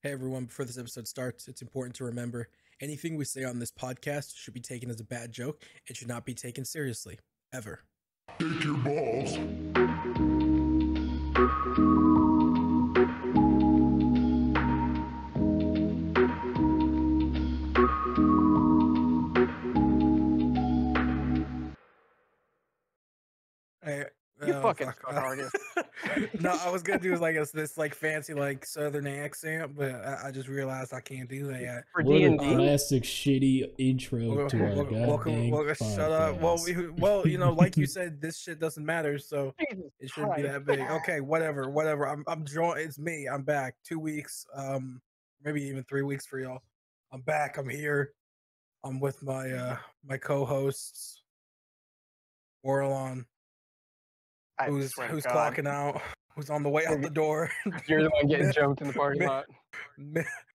Hey everyone, before this episode starts, it's important to remember anything we say on this podcast should be taken as a bad joke and should not be taken seriously, ever. Take your balls. Hey, You oh fucking fuck. suck, Argus. No, I was gonna do like this like fancy like southern accent, but I just realized I can't do that yet. For What a D&D? classic shitty intro to our Welcome, goddamn shut up. Well, podcast. well, like you said, this shit doesn't matter, so Jesus it shouldn't be Christ. that big. Okay, whatever. I'm joined. It's me. I'm back. 2 weeks, maybe even 3 weeks for y'all. I'm back. I'm here. I'm with my my co-hosts, Bordelon, I who's swear to God. clocking out, who's on the way out the door. You're the one getting Mil- jumped in the parking Mil- lot.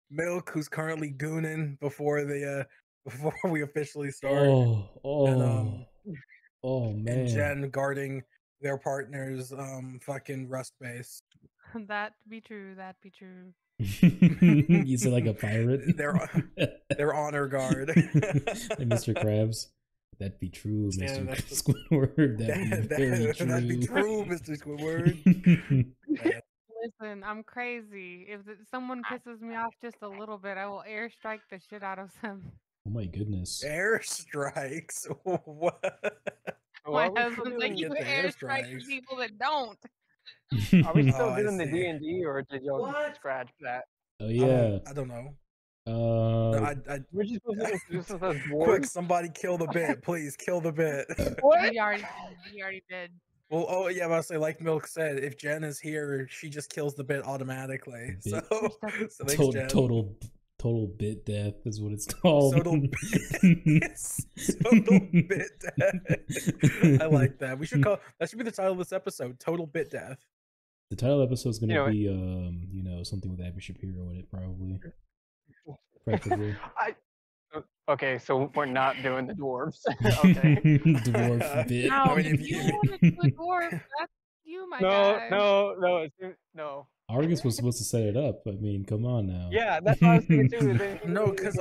Milk, who's currently gooning before the before we officially start. Oh And man. and Jen guarding their partner's fucking rust base. That be true. That be true. You sound like a pirate. Their honor guard. Like Mr. Krabs. That be true, Yeah, Mr. that's Squidward. That be very true. That'd be true, Mr. Squidward. Listen, I'm crazy. If someone pisses me off just a little bit, I will airstrike the shit out of them. Oh my goodness. Airstrikes. What? My Are we still husband's like, doing- you Get the airstrike airstrikes. the people that don't. Are we still Oh, I doing the see. D&D, or did y'all What? scratch that? Oh yeah. I don't know. Uh, We're just supposed to introduce us as Quick, dwarves? somebody kill the bit, please. Kill the bit. What? He already did. Well, oh yeah, but I say like Milk said, if Jen is here, she just kills the bit automatically. Bit. So thanks, Jen. total bit death is what it's called. Total bit death. I like that. We should call that should be the title of this episode. Total bit death. The title of the episode is gonna You know, be something with Abby Shapiro in it, probably. Preferably. Okay, so we're not doing the dwarves. Okay. Dwarf bit. No, I mean, if if you you- want to do a dwarf, that's you, my No, guy. no. Argus was supposed to set it up. I mean, come on now. Yeah, that's what I was thinking too. Then- No, because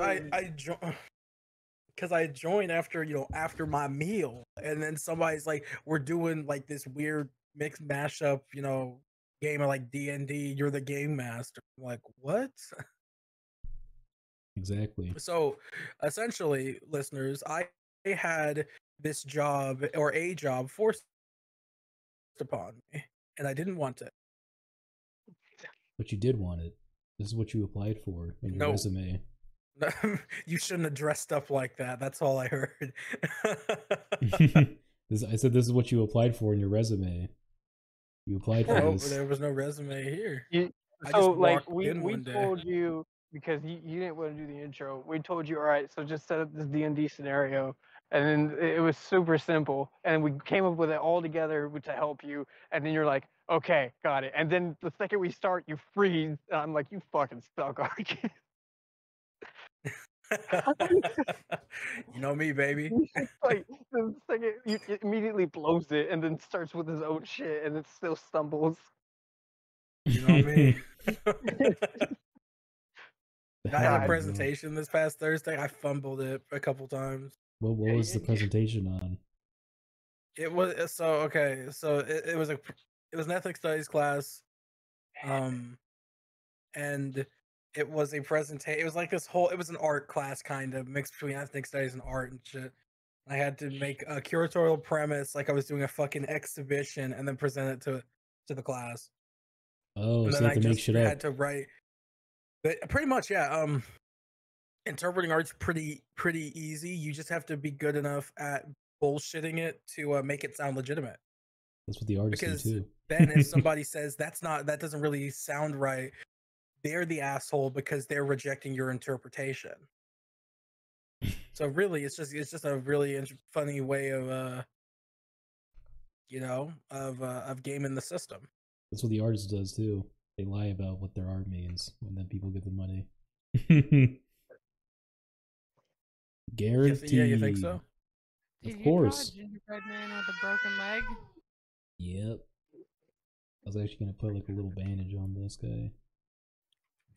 I joined after after my meal, and then somebody's like, we're doing like this weird mixed mashup, game of like D&D. You're the game master. I'm like, what? Exactly. So essentially, listeners, I had this job or a job forced upon me, and I didn't want it. But you did want it. This is what you applied for in your No. resume. You shouldn't have dressed up like that. That's all I heard. I said this is what you applied for in your resume. You applied for No, this. there was no resume here. I So just like walked we in one day. told you, because you didn't want to do the intro, we told you, all right, so just set up this D&D scenario, and then it was super simple, and we came up with it all together to help you, and then you're like, okay, got it, and then the second we start, you freeze, and I'm like, you fucking suck, Argus. You know me, baby. Like the second you it immediately blows it, and then starts with his own shit, and it still stumbles. You know me. I had a God. presentation this past Thursday. I fumbled it a couple times. What was the presentation on? It was it was an ethics studies class, and it was a presentation. It was like it was an art class kind of mixed between ethnic studies and art and shit. I had to make a curatorial premise like I was doing a fucking exhibition and then present it to the class. Oh, And so then you have to make shit up. had to write. Pretty much, yeah. Interpreting art's pretty easy. You just have to be good enough at bullshitting it to make it sound legitimate. That's what the artists Because do too. then if somebody says that doesn't really sound right, they're the asshole because they're rejecting your interpretation. So really, it's just a really funny way of of gaming the system. That's what the artist does too. They lie about what their art means, and then people give them money. Guaranteed. Yeah, you think so? Did Of you course. draw a gingerbread man with a broken leg? Yep. I was actually gonna put like a little bandage on this guy.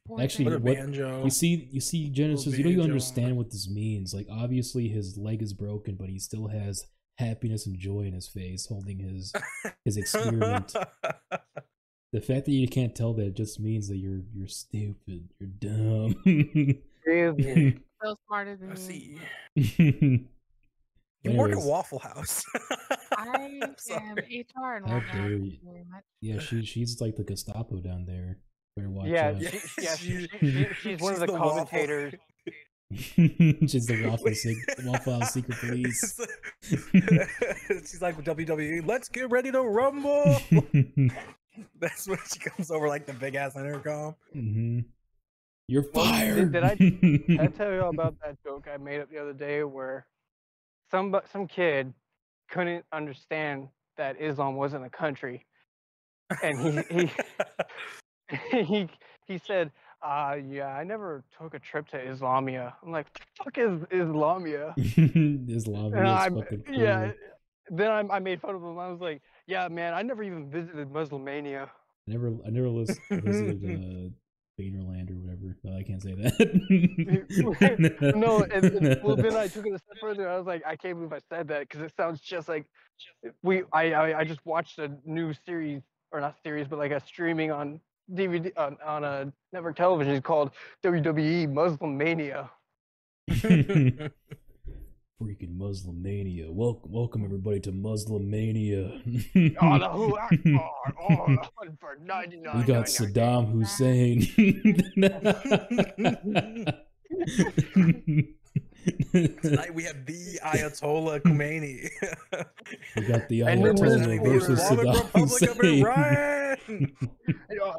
Poor Actually, What a thing. banjo. you see, Genesis, you don't even banjo. understand what this means. Like, obviously, his leg is broken, but he still has happiness and joy in his face, holding his experiment. The fact that you can't tell that just means that you're stupid, you're dumb. Really? Still smarter than I me. see. But You work at anyways, Waffle House. I I'm sorry. am HR and how whatnot. dare Thank you? you very much. Yeah, she's like the Gestapo down there. Better watch Yeah, out. she's one of the the waffle- commentators. She's the Waffle House secret police. She's like with WWE. Let's get ready to rumble. That's when she comes over like the big ass intercom. Mm-hmm. You're Well, fired. did I tell you about that joke I made up the other day where some kid couldn't understand that Islam wasn't a country, and he said, yeah, I never took a trip to Islamia. I'm like, the fuck is Islamia? Islamia is fucking cool. Yeah. Then I made fun of him. I was like, yeah, man, I never even visited Muslimania. I never visited Vaderland or whatever. No, I can't say that. No, well, then I took it a step further. I was like, I can't believe I said that because it sounds just like I just watched a new series, or not series, but like a streaming on DVD on a network television. It's called WWE Muslim Mania. Freaking Muslim Mania. Welcome everybody to Muslim Mania. Allahu Akbar. Oh, for 99. We got Saddam Hussein. Tonight we have the Ayatollah Khomeini. We got the And then Ayatollah versus Saddam Hussein.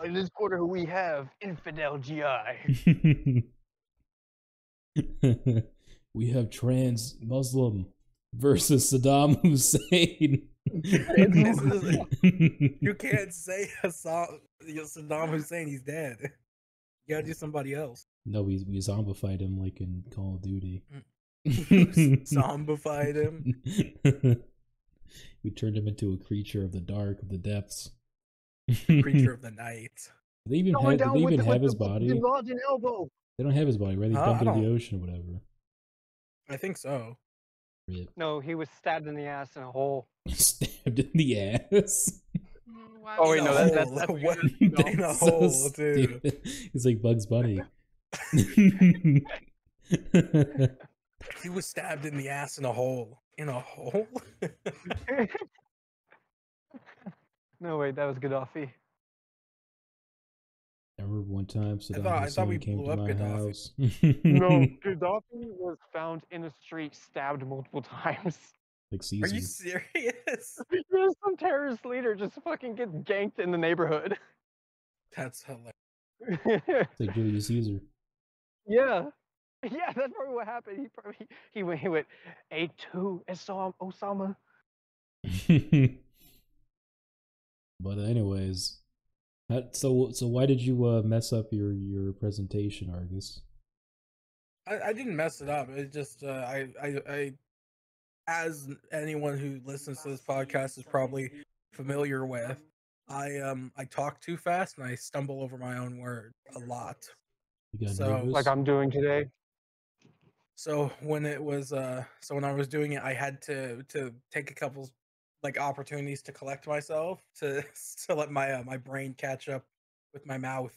In this quarter, we have Infidel GI. We have trans Muslim versus Saddam Hussein. You can't say Saddam Hussein, he's dead. You gotta do somebody else. No, we zombified him like in Call of Duty. Zombified him. We turned him into a creature of the dark, of the depths. Creature of the night. Do they even have his body? Elbow. They don't have his body, right? They dumped it in the ocean or whatever. I think so. Rip. No, he was stabbed in the ass in a hole. Stabbed in the ass. Wow. Oh wait, In no, a that's hole. what What? no. In a So hole, dude. stupid. He's like Bugs Bunny. He was stabbed in the ass in a hole. In a hole? No, wait, that was Gaddafi. I remember one time Saddam I thought we Hussein came blew to up my Gaddafi. house. No, Gaddafi was found in the street, stabbed multiple times. Like Are you Caesar. serious? There's some terrorist leader just fucking gets ganked in the neighborhood. That's hilarious. It's like Julius Caesar. Yeah. Yeah, that's probably what happened. He went A2 Osama. But anyways, so why did you mess up your presentation, Argus? I didn't mess it up. It just I as anyone who listens to this podcast is probably familiar with, I talk too fast and I stumble over my own words a lot. You got So, nervous? Like I'm doing today. So when it was when I was doing it, I had to take a couple like opportunities to collect myself to let my my brain catch up with my mouth,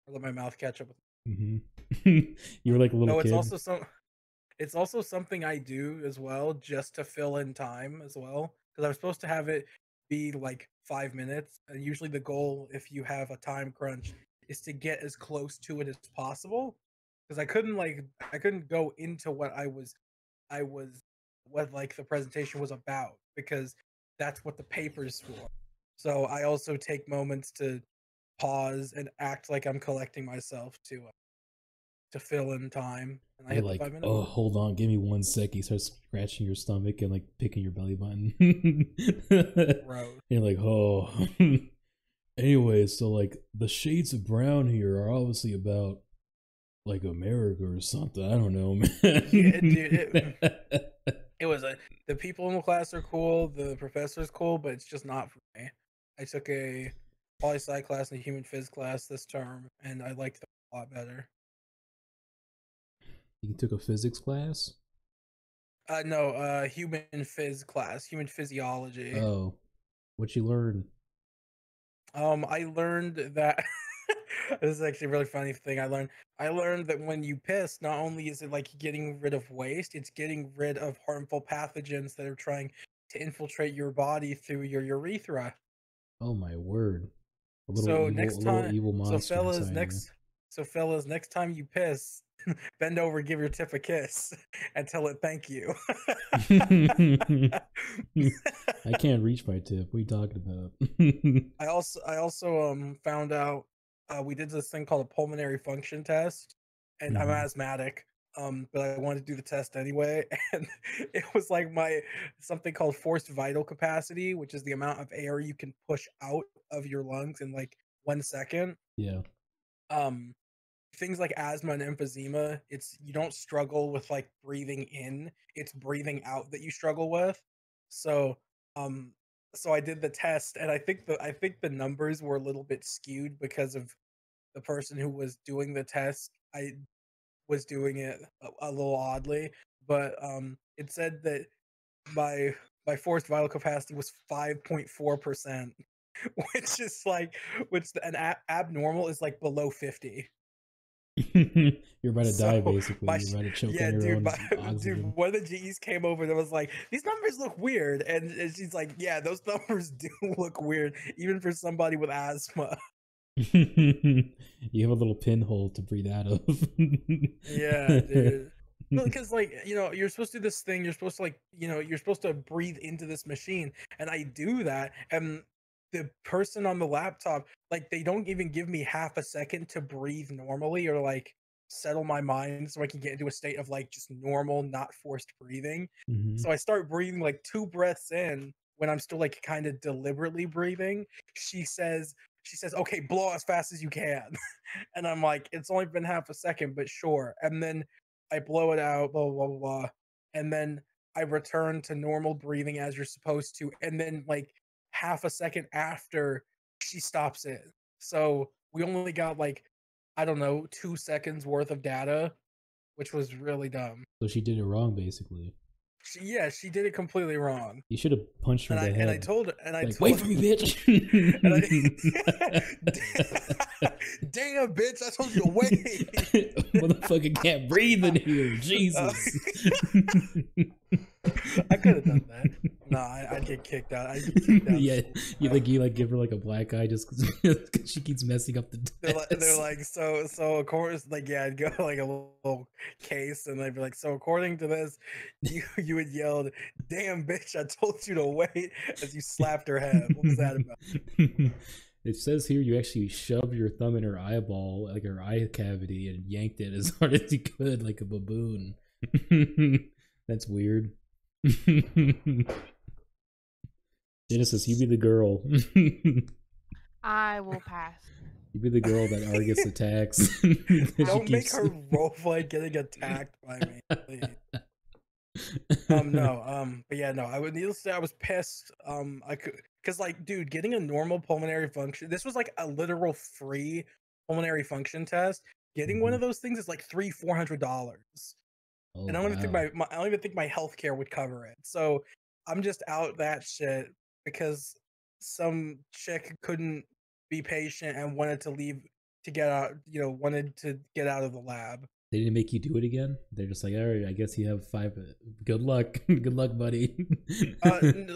or let my mouth catch up with. You were like a little No, kid. it's also something I do as well, just to fill in time as well, because I was supposed to have it be like 5 minutes, and usually the goal, if you have a time crunch, is to get as close to it as possible. Because I couldn't go into what what like the presentation was about, because that's what the paper's for. So I also take moments to pause and act like I'm collecting myself to fill in time. And I You're hit like, the 5 minute. oh, hold on, give me 1 sec. You start scratching your stomach and like picking your belly button. Gross. You're like, oh. Anyway, so like the shades of brown here are obviously about like America or something. I don't know, man. Yeah, dude, it was the people in the class are cool, the professor's cool, but it's just not for me. I took a poli-sci class and a human phys class this term, and I liked them a lot better. You took a physics class? No, human phys class, human physiology. Oh, what you learn? I learned that this is actually a really funny thing I learned. I learned that when you piss, not only is it like getting rid of waste, it's getting rid of harmful pathogens that are trying to infiltrate your body through your urethra. Oh my word! A So little evil monster inside you. Fellas, next time you piss, bend over, give your tip a kiss, and tell it thank you. I can't reach my tip. What are you talking about? I also found out we did this thing called a pulmonary function test, and I'm asthmatic. But I wanted to do the test anyway, and it was like my something called forced vital capacity, which is the amount of air you can push out of your lungs in like 1 second. Yeah. Things like asthma and emphysema, it's you don't struggle with like breathing in, it's breathing out that you struggle with. So um so I did the test, and I think the numbers were a little bit skewed because of the person who was doing the test. I was doing it a little oddly, but it said that my my forced vital capacity was 5.4%, which is like abnormal is like below 50. You're about to die, So basically. You're about to choke on your own oxygen. dude, one of the GEs came over and was like, "These numbers look weird," and she's like, "Yeah, those numbers do look weird, even for somebody with asthma." You have a little pinhole to breathe out of. Yeah, dude. Well, because like you're supposed to do this thing. You're supposed to you're supposed to breathe into this machine, and I do that, and the person on the laptop, like, they don't even give me half a second to breathe normally or like settle my mind so I can get into a state of like just normal, not forced breathing. So I start breathing like 2 breaths in when I'm still like kind of deliberately breathing. She says, "Okay, blow as fast as you can." And I'm like, "It's only been half a second, but sure." And then I blow it out, blah blah blah blah. And then I return to normal breathing as you're supposed to. And then like half a second after, she stops it. So we only got like, I don't know, 2 seconds worth of data, which was really dumb. So she did it wrong, basically. She did it completely wrong. You should have punched her in the head. And I told her, and I like, told wait for me, bitch. Damn, bitch! I told you to wait. Motherfucker can't breathe in here. Jesus. I could have done that. No, I'd get kicked out. I'd get kicked out. Yeah, you like give her like a black eye just because she keeps messing up the test. They're like, so of course, like, yeah, I'd go like a little case, and they'd be like, so according to this, you had yelled, "Damn, bitch! I told you to wait," as you slapped her head. What was that about? It says here you actually shoved your thumb in her eyeball, like her eye cavity, and yanked it as hard as you could, like a baboon. That's weird. Genesis, you be the girl. I will pass. You be the girl that Argus attacks. Don't make her roleplay getting attacked by me, please. But yeah, no, I would needless to say I was pissed. I could, because like, dude, getting a normal pulmonary function, this was like a literal free pulmonary function test. Getting one of those things is like $400. Oh, and I don't even think I don't even think my healthcare would cover it. So I'm just out that shit because some chick couldn't be patient and wanted to leave to get out, wanted to get out of the lab. They didn't make you do it again? They're just like, all right, I guess you have 5. Good luck. Good luck, buddy.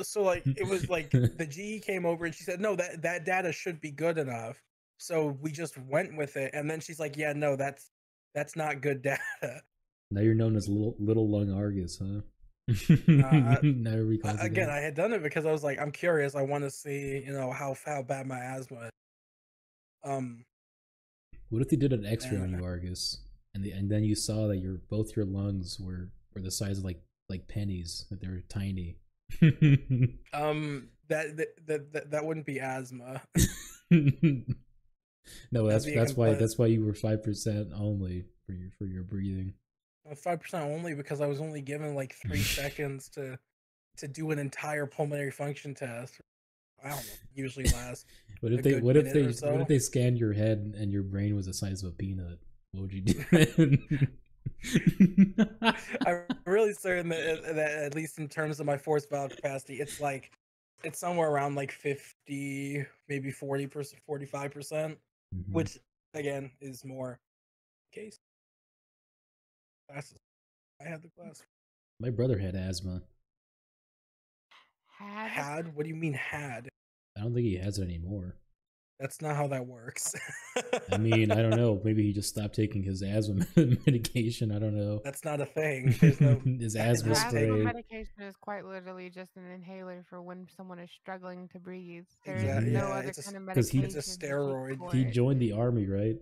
So like, it was like the GE came over and she said, no, that data should be good enough. So we just went with it. And then she's like, yeah, no, that's not good data. Now you're known as Little Lung Argus, huh? Again, I had done it because I was like, I'm curious. I want to see, how bad my asthma is. What if they did an X-ray on you, Argus, and then you saw that both your lungs were the size of like pennies, that they were tiny? That wouldn't be asthma. No, that's why you were 5% only for your breathing. 5% only because I was only given like 3 seconds to do an entire pulmonary function test. I don't know. Usually lasts. What if a they good what if minute they or so. what if they scanned your head and your brain was the size of a peanut? What would you do then? I'm really certain that at least in terms of my force valve capacity, it's somewhere around like 50, maybe 40%, 45%, Mhm. which again is more case. Glasses. I had the glass. My brother had asthma. Had? What do you mean had? I don't think he has it anymore. That's not how that works. I mean, I don't know. Maybe he just stopped taking his asthma medication. I don't know. That's not a thing. There's no His that asthma is Asthma spray. medication is quite literally just an inhaler for when someone is struggling to breathe. There is exactly. no Yeah, other it's kind of because he- medication. it's a steroid. for He it. joined the army, right?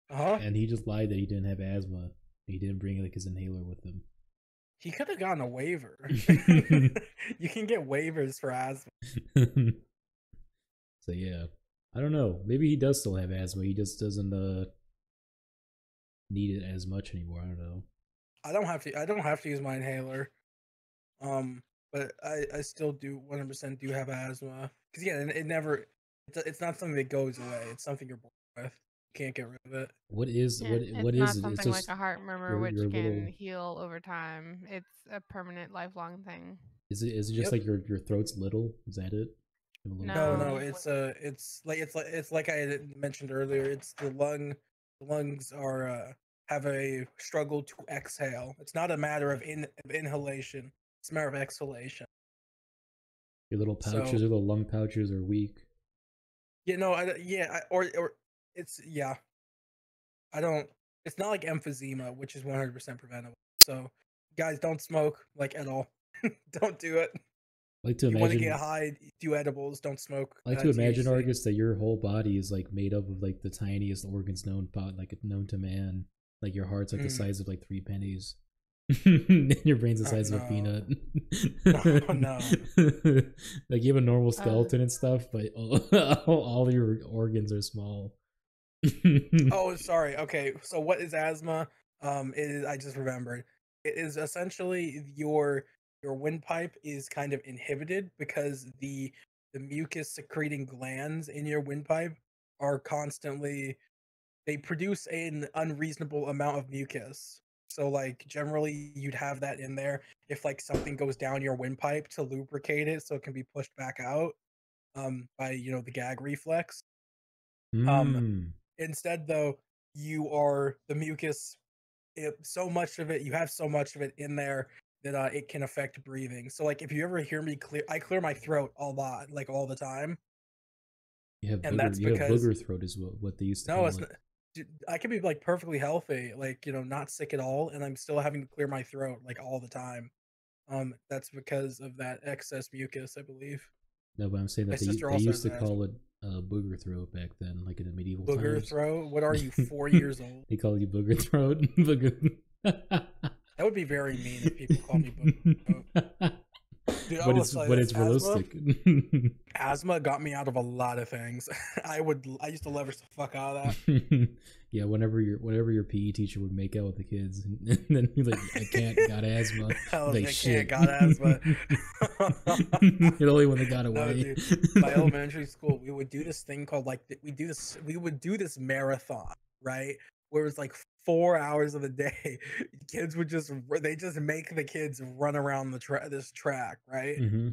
Uh-huh. And he just lied that he didn't have asthma. He didn't bring like his inhaler with him. He could have gotten a waiver. You can get waivers for asthma. So yeah, I don't know. Maybe he does still have asthma. He just doesn't need it as much anymore. I don't know. I don't have to use my inhaler. But I still do 100% do have asthma. Because yeah, it never it's not something that goes away. It's something you're born with. You can't get rid of it. What is Yeah, what it's what not is it? It's something just like a heart murmur, your which your can little. heal over time. It's a permanent, lifelong thing. Is it just Yep. like your throat's little? Is that it? You have a little No, No. no, throat? it's like I had mentioned earlier. It's the lungs are have a struggle to exhale. It's not a matter of inhalation. It's a matter of exhalation. Your little So pouches, your little lung pouches are weak. you know, or it's yeah. I don't. It's not like emphysema, which is 100% preventable. So guys, don't smoke like at all. Don't do it. I like to You want to get imagine. high, do edibles. Don't smoke. I like to imagine, THC. Argus, that your whole body is like made up of like the tiniest organs known to man. Like your heart's like the Mm. size of like 3 pennies. And your brain's the size of a No. peanut. No. Like you have a normal skeleton and stuff, but all your organs are small. Oh, sorry. Okay, so what is asthma? It is. I just remembered. It is essentially your windpipe is kind of inhibited because the mucus secreting glands in your windpipe are constantly they produce an unreasonable amount of mucus. So like generally you'd have that in there if like something goes down your windpipe to lubricate it so it can be pushed back out by the gag reflex. Mm. Instead though the mucus so much of it you have so much of it in there that it can affect breathing. So like if you ever hear me I clear my throat a lot, like all the time. You have And that's you have because booger throat is what they used to no, call it's it. not. Dude, I could be like perfectly healthy, like not sick at all, and I'm still having to clear my throat like all the time. That's because of that excess mucus, I believe. No, but I'm saying My that sister they also used has to asthma. call it booger throat back then, like in the medieval Booger times. throat? What are you, 4 years old? They call you booger throat. Booger. That would be very mean if people call me booger throat. Dude, but it's realistic. Asthma got me out of a lot of things. I used to leverage the fuck out of that. Yeah, whenever your PE teacher would make out with the kids, and then he's like, "I can't, got asthma." Like, I shit, can't, got asthma. The only one that got No, away. dude. My elementary school, we would do this thing called we would do this marathon, right? Where it was like 4 hours of the day. Kids would they just make the kids run around this track, right? Hmm.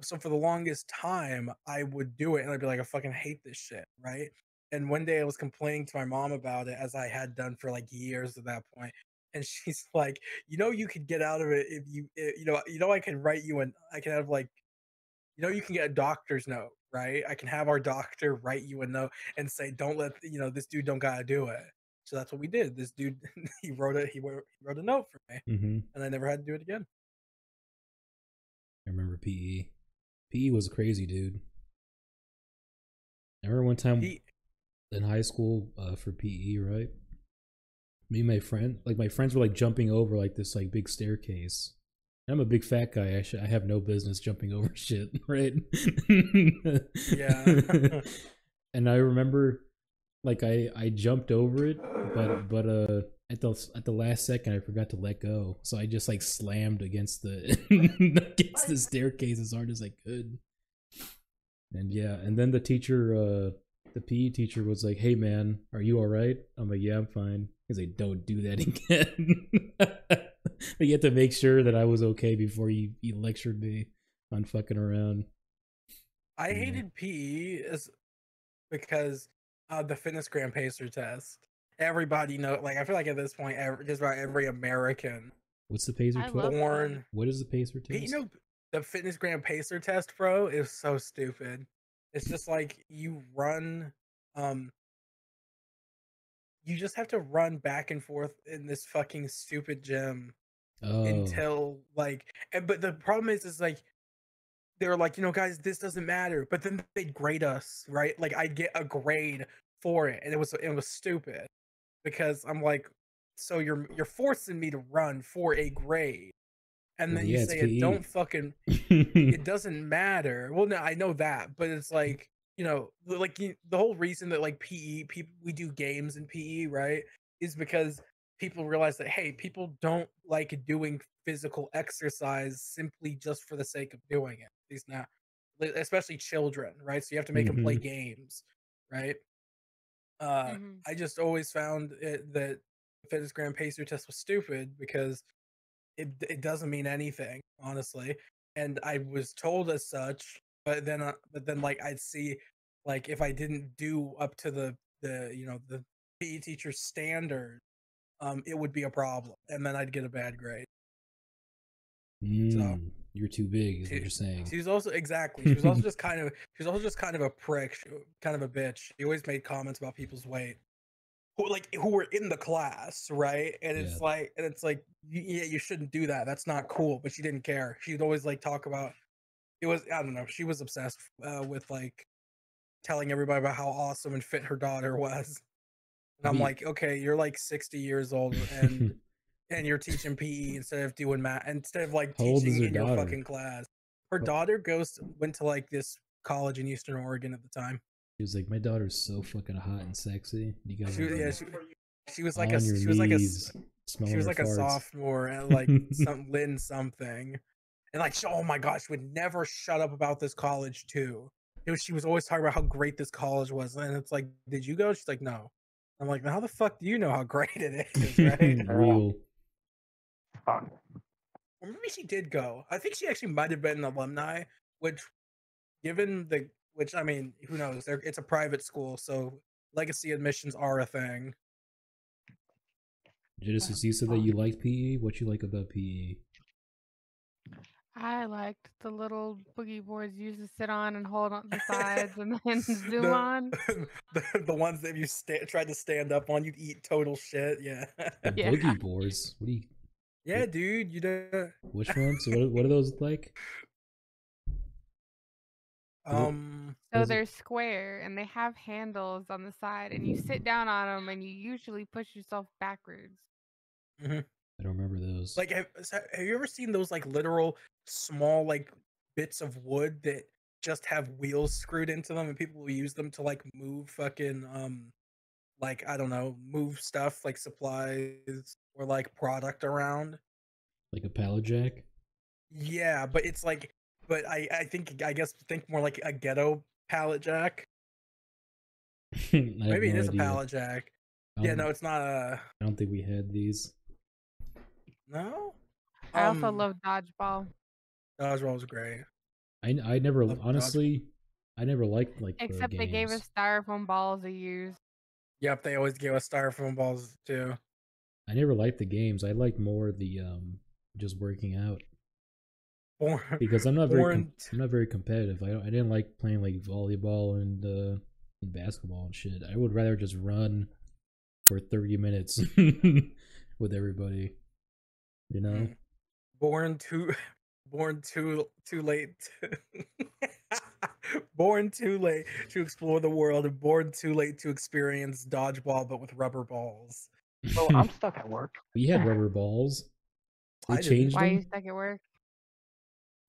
So for the longest time, I would do it and I'd be like, I fucking hate this shit, right? And one day I was complaining to my mom about it, as I had done for like years at that point. And she's like, you could get out of it if I can write you I can have like, you can get a doctor's note, right? I can have our doctor write you a note and say, don't let, this dude don't gotta do it. So that's what we did. This dude, he wrote a note for me Hmm. and I never had to do it again. I remember PE. PE was crazy, dude. I remember one time in high school for PE, right? Me and my friends were like jumping over like this like big staircase. I'm a big fat guy. I have no business jumping over shit, right? Yeah. And I remember like I jumped over it, but at the last second I forgot to let go, so I just like slammed against the against the staircase as hard as I could. And yeah, and then the teacher, the PE teacher was like, "Hey man, are you all right?" I'm like, "Yeah, I'm fine." He's like, "Don't do that again." But you had to make sure that I was okay before he lectured me on fucking around. I Yeah. hated PE because the fitness gram pacer test. Everybody know, like I feel like at this point, just about every American What's the pacer I test? love born. What is the pacer test? You know, the fitness gram pacer test, bro, is so stupid. It's just like you run, um, you just have to run back and forth in this fucking stupid gym Oh, until like, but the problem is like they're like, guys, this doesn't matter. But then they'd grade us, right? Like I'd get a grade for it, and it was stupid because I'm like, so you're forcing me to run for a grade, and well, then you yeah, it's say it PE. don't fucking, it doesn't matter. Well, no, I know that, but it's like, like the whole reason that like PE people we do games in PE, right, is because people realize that hey, people don't like doing physical exercise simply just for the sake of doing it. These now, especially children, right? So you have to make them play Mhm. games, right? Mm-hmm. I just always found that fitness gram pacer test was stupid because it doesn't mean anything, honestly. And I was told as such, but then like I'd see like if I didn't do up to the PE teacher's standard, it would be a problem, and then I'd get a bad grade. So You're too big, is what she you're saying. she was also exactly she was also just kind of a prick, kind of a bitch. She always made comments about people's weight who were in the class, right? And Yeah. it's like, yeah, you shouldn't do that. That's not cool. But she didn't care. She'd always like talk about it was I don't know. She was obsessed with like telling everybody about how awesome and fit her daughter was. And I I'm mean, like, okay, you're like 60 years old and you're teaching PE instead of doing math, instead of like how old is teaching her in your daughter? fucking class. Her Oh, daughter went to like this college in Eastern Oregon at the time. she was like, "My daughter's so fucking hot and sexy. You guys She are yeah, like she was like a on your she was like a knees, she smelling was her like a farts." sophomore at like some Lynn something, and like oh my gosh, she would never shut up about this college too. She was always talking about how great this college was, and it's like, did you go? She's like, no. I'm like, how the fuck do you know how great it is, right? Real. Fuck. Or maybe she did go. I think she actually might have been an alumni, which, which I mean, who knows? It's a private school, so legacy admissions are a thing. Genesis, you said that you like PE. What you like about PE? I liked the little boogie boards you used to sit on and hold on the sides and then zoom the, on. the ones that if you tried to stand up on, you'd eat total shit. Yeah. The Yeah. boogie boards. What do you? Yeah, dude. You know. Which ones? What are those like? So What is it? they're square and they have handles on the side, and you sit down on them and you usually push yourself backwards. Mhm. I don't remember those. Like, have you ever seen those like literal small like bits of wood that just have wheels screwed into them, and people will use them to like move fucking like I don't know, move stuff like supplies or like product around. Like a pallet jack? Yeah, but it's like, but I guess think more like a ghetto pallet jack. I have Maybe it no is a idea. pallet jack. I Yeah, don't. no, it's not a I don't think we had these. no. I also love dodgeball, Dodgeball was great. I never Love dodgeball. honestly. I never liked like the except they gave us games. styrofoam balls to use. Yep, they always gave us styrofoam balls too. I never liked the games. I liked more the just working out Born, because I'm not born. I'm not very competitive. I didn't like playing like volleyball and basketball and shit. I would rather just run for 30 minutes with everybody. You know? Born too, born too late. Born too late to explore the world, and born too late to experience dodgeball, but with rubber balls. Well, I'm stuck at work. We had rubber balls. They I didn't. changed Why you them. stuck at work?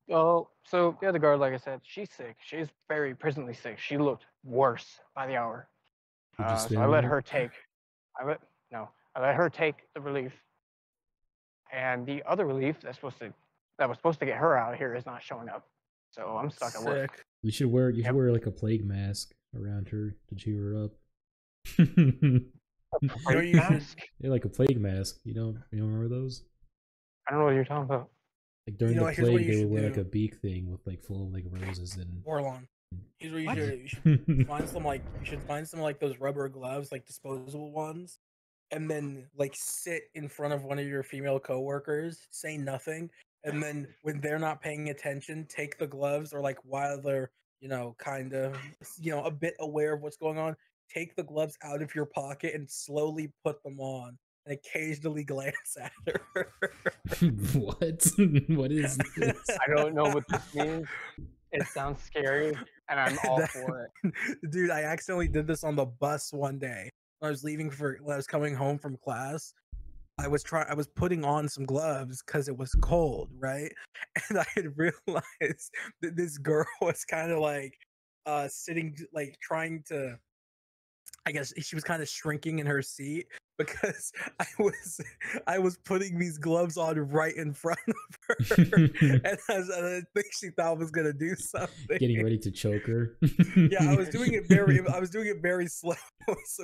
Well, so the other guard, like I said, she's sick. She's very presently sick. She looked worse by the hour. You just So I stand let there. her take. I let her take the relief, and the other relief that was supposed to get her out of here is not showing up. So I'm stuck at work. Sick. You should wear like a plague mask around her to cheer her up. know you should- Yeah, like a plague mask. You don't remember those? I don't know what you're talking about. Like during know, the here's what plague, you they would should wear like do. a beak thing with like full of like roses and. Bordelon. Here's what you What? should do. You should find some like those rubber gloves, like disposable ones, and then like sit in front of one of your female coworkers, say nothing, and then when they're not paying attention, take the gloves, or like while they're kind of a bit aware of what's going on, take the gloves out of your pocket and slowly put them on, and occasionally glance at her. What? What is this? I don't know what this means. It sounds scary, and I'm all for it. Dude, I accidentally did this on the bus one day. When I was coming home from class. I was putting on some gloves because it was cold, right? And I had realized that this girl was kind of like sitting, like trying to, I guess she was kind of shrinking in her seat because I was putting these gloves on right in front of her, and I think she thought I was gonna do something. Getting ready to choke her. Yeah, I was doing it very slow,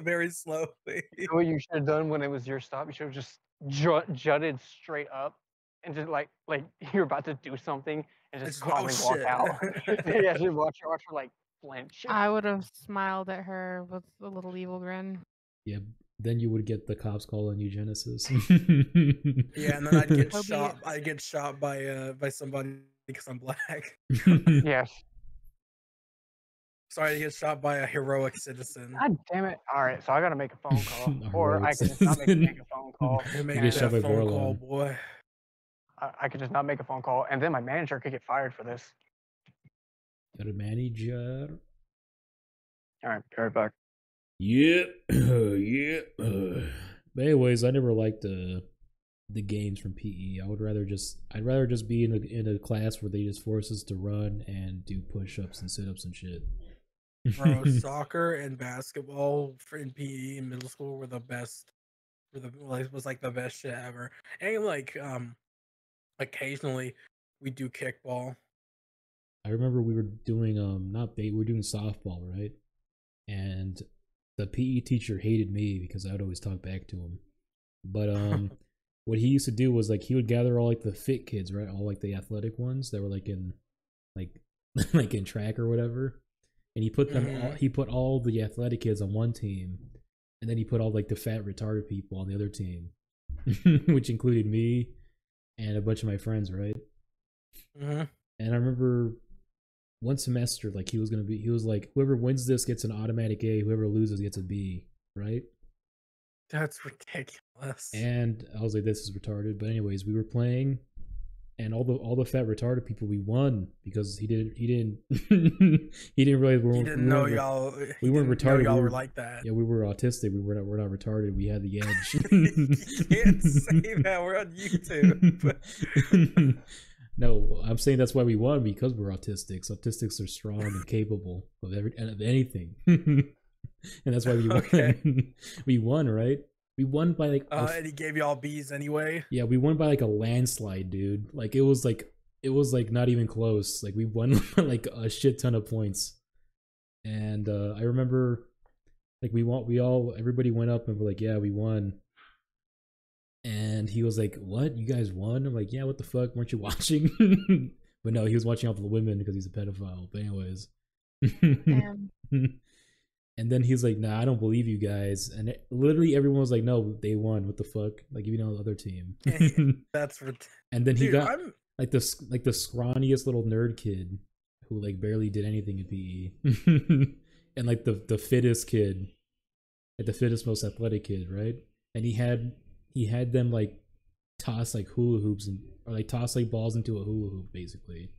very slowly. You know what you should have done when it was your stop? You should have just jutted straight up and just like you're about to do something and just calmly walk out. Yeah, just watch her like flinch. I would have smiled at her with a little evil grin. Yeah, then you would get the cops call on eugenesis. Yeah, and then I'd get So be shot. it. I'd get shot by somebody because I'm black. Yes. Sorry, to get shot by a heroic citizen. God damn it. All right, so I gotta make a phone call, A or I heroic could just not citizen. make a phone call. You make get that shot by phone call, Bordelon. boy. I could just not make a phone call, and then my manager could get fired for this. Got a manager. All right, be right back. Yeah, yeah. But anyways, I never liked the games from PE. I'd rather just be in a class where they just force us to run and do push-ups and sit-ups and shit. Bro, soccer and basketball in PE in middle school were the best. Was like the best shit ever. And like occasionally we do kickball. I remember we were doing we were doing softball, right? And the PE teacher hated me because I would always talk back to him. But what he used to do was like he would gather all like the fit kids, right? All like the athletic ones that were like in like in track or whatever. And he put them he put all the athletic kids on one team, and then he put all like the fat retarded people on the other team. Which included me and a bunch of my friends, right? Mm-hmm. And I remember one semester, like he was like, whoever wins this gets an automatic A, whoever loses gets a B, right? That's ridiculous. And I was like, this is retarded. But anyways, we were playing, and all the fat retarded people, we won because he didn't he didn't realize He didn't know y'all. We weren't retarded. Y'all we were like that. Yeah, we were autistic. We're not retarded. We had the edge. You can't say that. We're on YouTube. No, I'm saying that's why we won, because we're autistics. Autistics are strong and capable of anything, and that's why we won. Okay. We won, right? We won by like. And he gave y'all B's anyway. Yeah, we won by like a landslide, dude. Like it was like not even close. Like we won by like a shit ton of points. And I remember, like everybody went up and were like, yeah, we won. And he was like, what? You guys won? I'm like, yeah, what the fuck? Weren't you watching? But no, he was watching all the women because he's a pedophile. But anyways. Damn. And then he's like, nah, I don't believe you guys. And literally everyone was like, no, they won. What the fuck? Like, you know, the other team. That's and then he Dude, got like the scrawniest little nerd kid who like barely did anything in PE. And like the fittest kid, like the fittest, most athletic kid, right? And he had them like toss like hula hoops or like toss like balls into a hula hoop, basically,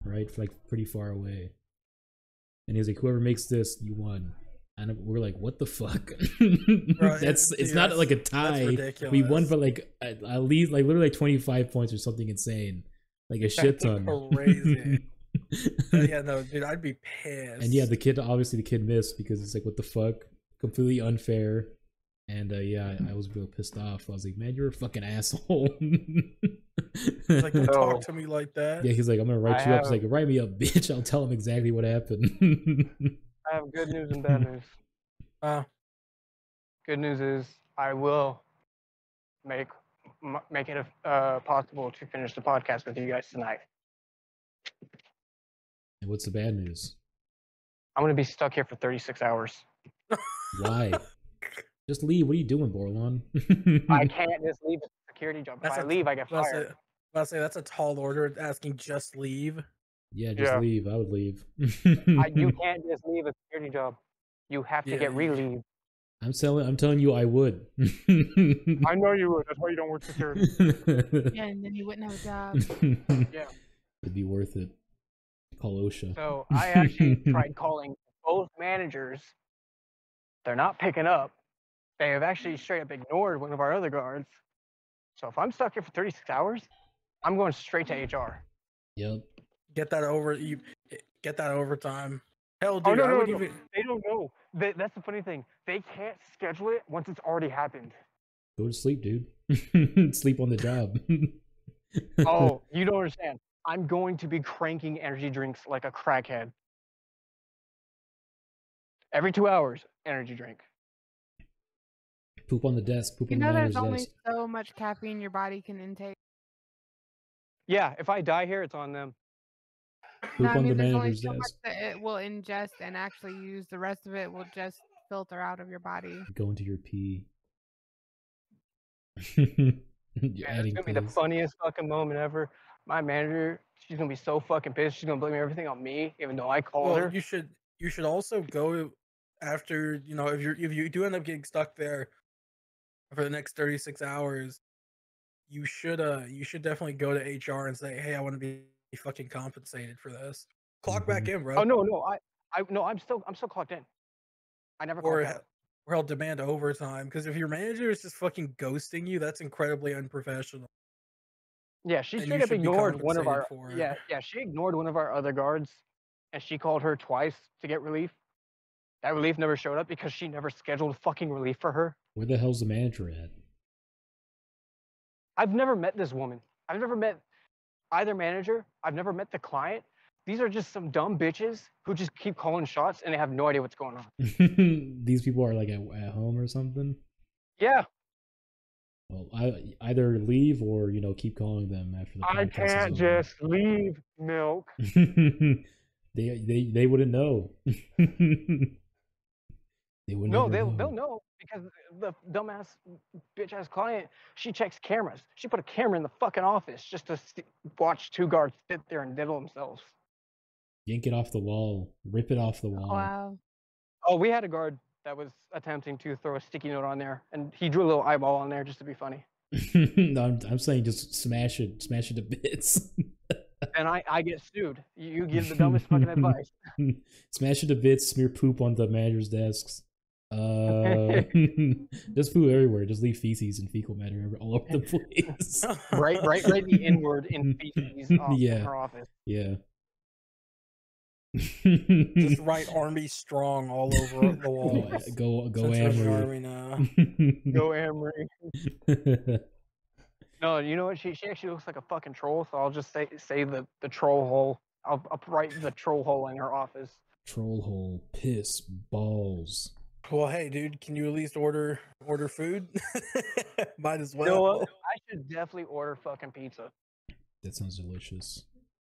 right? For like pretty far away. And he's like, whoever makes this, you won. And we're like, what the fuck? Bro, it's not like a tie. We won by like at least like literally like 25 points or something insane, like a shit ton. Crazy. Yeah, no, dude, I'd be pissed. And yeah, the kid missed because it's like, what the fuck? Completely unfair. And yeah, I was real pissed off. I was like, man, you're a fucking asshole. He's like, don't So- talk to me like that. Yeah, he's like, I'm gonna write I you up. He's have- like, write me up, bitch. I'll tell him exactly what happened. I have good news and bad news. Good news is I will make it possible to finish the podcast with you guys tonight. And what's the bad news? I'm gonna be stuck here for 36 hours. Why? Just leave. What are you doing, Bordelon? I can't just leave a security job. If That's I a- leave, I get I'll fired. say, I'll say that's a tall order. Asking just leave. Yeah, just Yeah. leave. I would leave. You can't just leave a security job. You have to Yeah, get you- relieved. I'm telling you, I would. I know you would. That's why you don't work security. Yeah, and then you wouldn't have a job. Yeah. It'd be worth it. Call OSHA. So I actually tried calling both managers. They're not picking up. They have actually straight up ignored one of our other guards. So if I'm stuck here for 36 hours, I'm going straight to HR. Yep. Get that over. You get that overtime. Hell, dude, Oh, no, I no, would no. even. They don't know. That's the funny thing. They can't schedule it once it's already happened. Go to sleep, dude. Sleep on the job. Oh, you don't understand. I'm going to be cranking energy drinks like a crackhead. Every 2 hours, energy drink. Poop on the desk. Poop You on the know, there's manager's only desk. so much caffeine your body can intake. Yeah, if I die here, it's on them. Poop No, I on the mean, there's only manager's so much desk. that it will ingest and actually use. The rest of it will just filter out of your body. Go into your pee. You're Man, it's adding gonna be the pills. funniest fucking moment ever. My manager, she's gonna be so fucking pissed. She's gonna blame everything on me, even though I called Well, her. you should also go after, you know, if you do end up getting stuck there for the next 36 hours, you should definitely go to HR and say, hey, I want to be fucking compensated for this. Clock back in, bro. Oh no, I'm still clocked in. I never or clocked out. or he'll demand overtime, because if your manager is just fucking ghosting you, that's incredibly unprofessional. Yeah, she and straight you up should be ignored one of our. compensated for it. Yeah, she ignored one of our other guards, and she called her twice to get relief. That relief never showed up because she never scheduled fucking relief for her. Where the hell's the manager at? I've never met this woman. I've never met either manager. I've never met the client. These are just some dumb bitches who just keep calling shots and they have no idea what's going on. These people are like at home or something. Yeah, Well, I either leave or keep calling them after the I podcast can't is over. just leave, Milk. they wouldn't know. They would No, never they'll know because the dumbass bitch ass client, she checks cameras. She put a camera in the fucking office just to watch two guards sit there and diddle themselves. Yank it off the wall. Rip it off the wall. Wow. Oh, we had a guard that was attempting to throw a sticky note on there, and he drew a little eyeball on there just to be funny. No, I'm saying just smash it to bits. And I get sued. You give the dumbest fucking advice. Smash it to bits. Smear poop on the manager's desks. Just poop everywhere. Just leave feces and fecal matter all over the place. Right the N-word in feces Yeah. in her office. Yeah. Just write Army Strong all over the wall. Go Since we're in the Amory. Army now. Go Amory. No, you know what? She actually looks like a fucking troll, so I'll just say the troll hole. I'll write the troll hole in her office. Troll hole, piss, balls. Well, hey, dude, can you at least order food? Might as well. You know what? I should definitely order fucking pizza. That sounds delicious.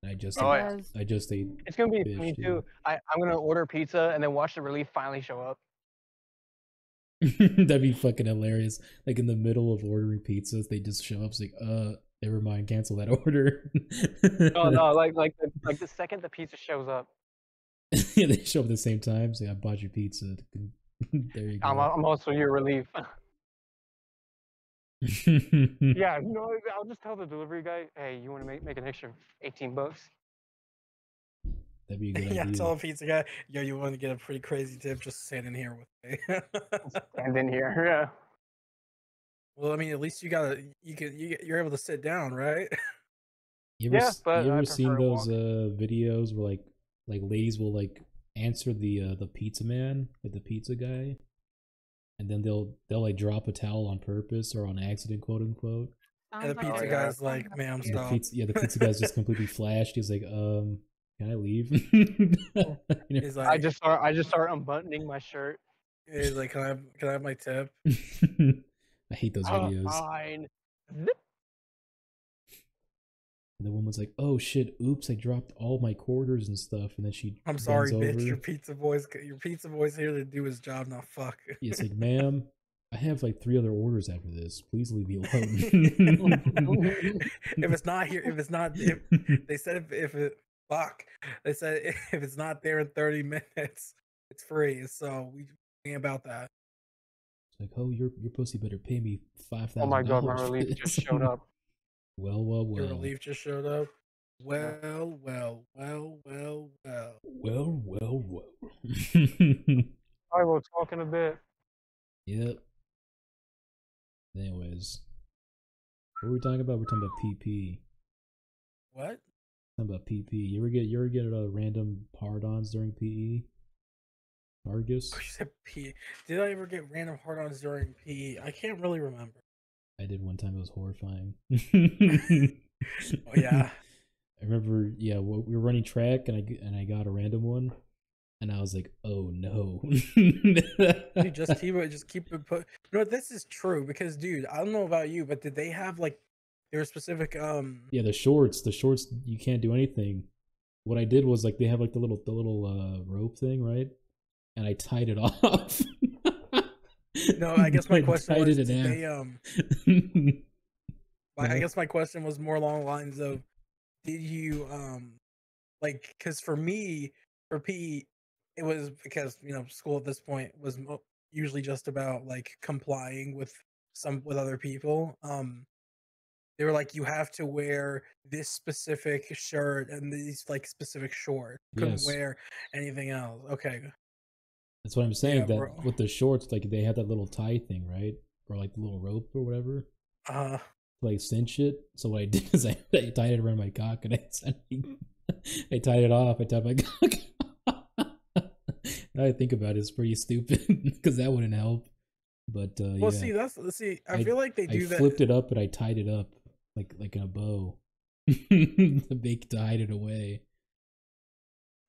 I just Oh, ate, yeah. Because I just ate. It's gonna be Fish, funny dude. too. I'm gonna order pizza and then watch the relief finally show up. That'd be fucking hilarious. Like in the middle of ordering pizzas, they just show up. It's like, never mind, cancel that order. No, like the second the pizza shows up, Yeah, they show up at the same time. Say, I bought your pizza. There you go. I'm also your relief. Yeah, I'll just tell the delivery guy, hey, you want to make an extra $18? That'd be a good Yeah, idea. tell a pizza guy, yo, you want to get a pretty crazy tip, just stand in here with me. And then here, yeah. Well, I mean, at least you're able to sit down, right? You ever, Yeah, but you I ever seen prefer to those videos where like ladies will like answer the pizza man, like the pizza guy, and then they'll like drop a towel on purpose or on accident, quote unquote, And the Sounds like pizza yeah. guy's like, fun. "Ma'am, And stop." the pizza guy's just completely flashed. He's like, can I leave? You He's I like, just start unbuttoning my shirt. "Can I have my tip?" know? I hate those videos. Fine. And the woman's like, "Oh shit! Oops! I dropped all my quarters and stuff." And then she I'm bends sorry, over. bitch. Your pizza boy's here to do his job. Now, fuck. It's like, "Ma'am, I have like 3 other orders after this. Please leave me alone." If it's not here, if they said if it fuck, they said if it's not there in 30 minutes, it's free. So we ain't about that. It's like, "Oh, your pussy better pay me $5,000 Oh my god, my for relief this." just showed up. Well, well, Your well. relief just showed up. Well. Well, well, well. I will talk in a bit. Yep. Anyways, what were we talking about? We're talking about PP. What? Talking about PP. You ever get random hard-ons during PE? Argus? Oh, you said P. Did I ever get random hard-ons during PE? I can't really remember. I did one time. It was horrifying. Oh yeah. I remember. Yeah, we were running track, and I got a random one, and I was like, "Oh no!" Dude, just keep it put. You know what? This is true because, dude, I don't know about you, but did they have like their specific Yeah, the shorts you can't do anything. What I did was like they have like the little rope thing, right? And I tied it off. No, I guess my question tied was, it did in they half. I guess my question was more along the lines of, did you like, because for me, for PE, it was because, school at this point was usually just about like complying with other people. They were like, you have to wear this specific shirt and these like specific shorts. Couldn't Yes. wear anything else. Okay. That's what I'm saying. Yeah, that bro. with the shorts, like they had that little tie thing, right? Or like the little rope or whatever. Like cinch it. So what I did is I tied it around my cock and I tied it off. I tied my cock. Now I think about it, it's pretty stupid because that wouldn't help. But Well, yeah. I feel like they do that. I flipped it up and I tied it up like in a bow to hide it away.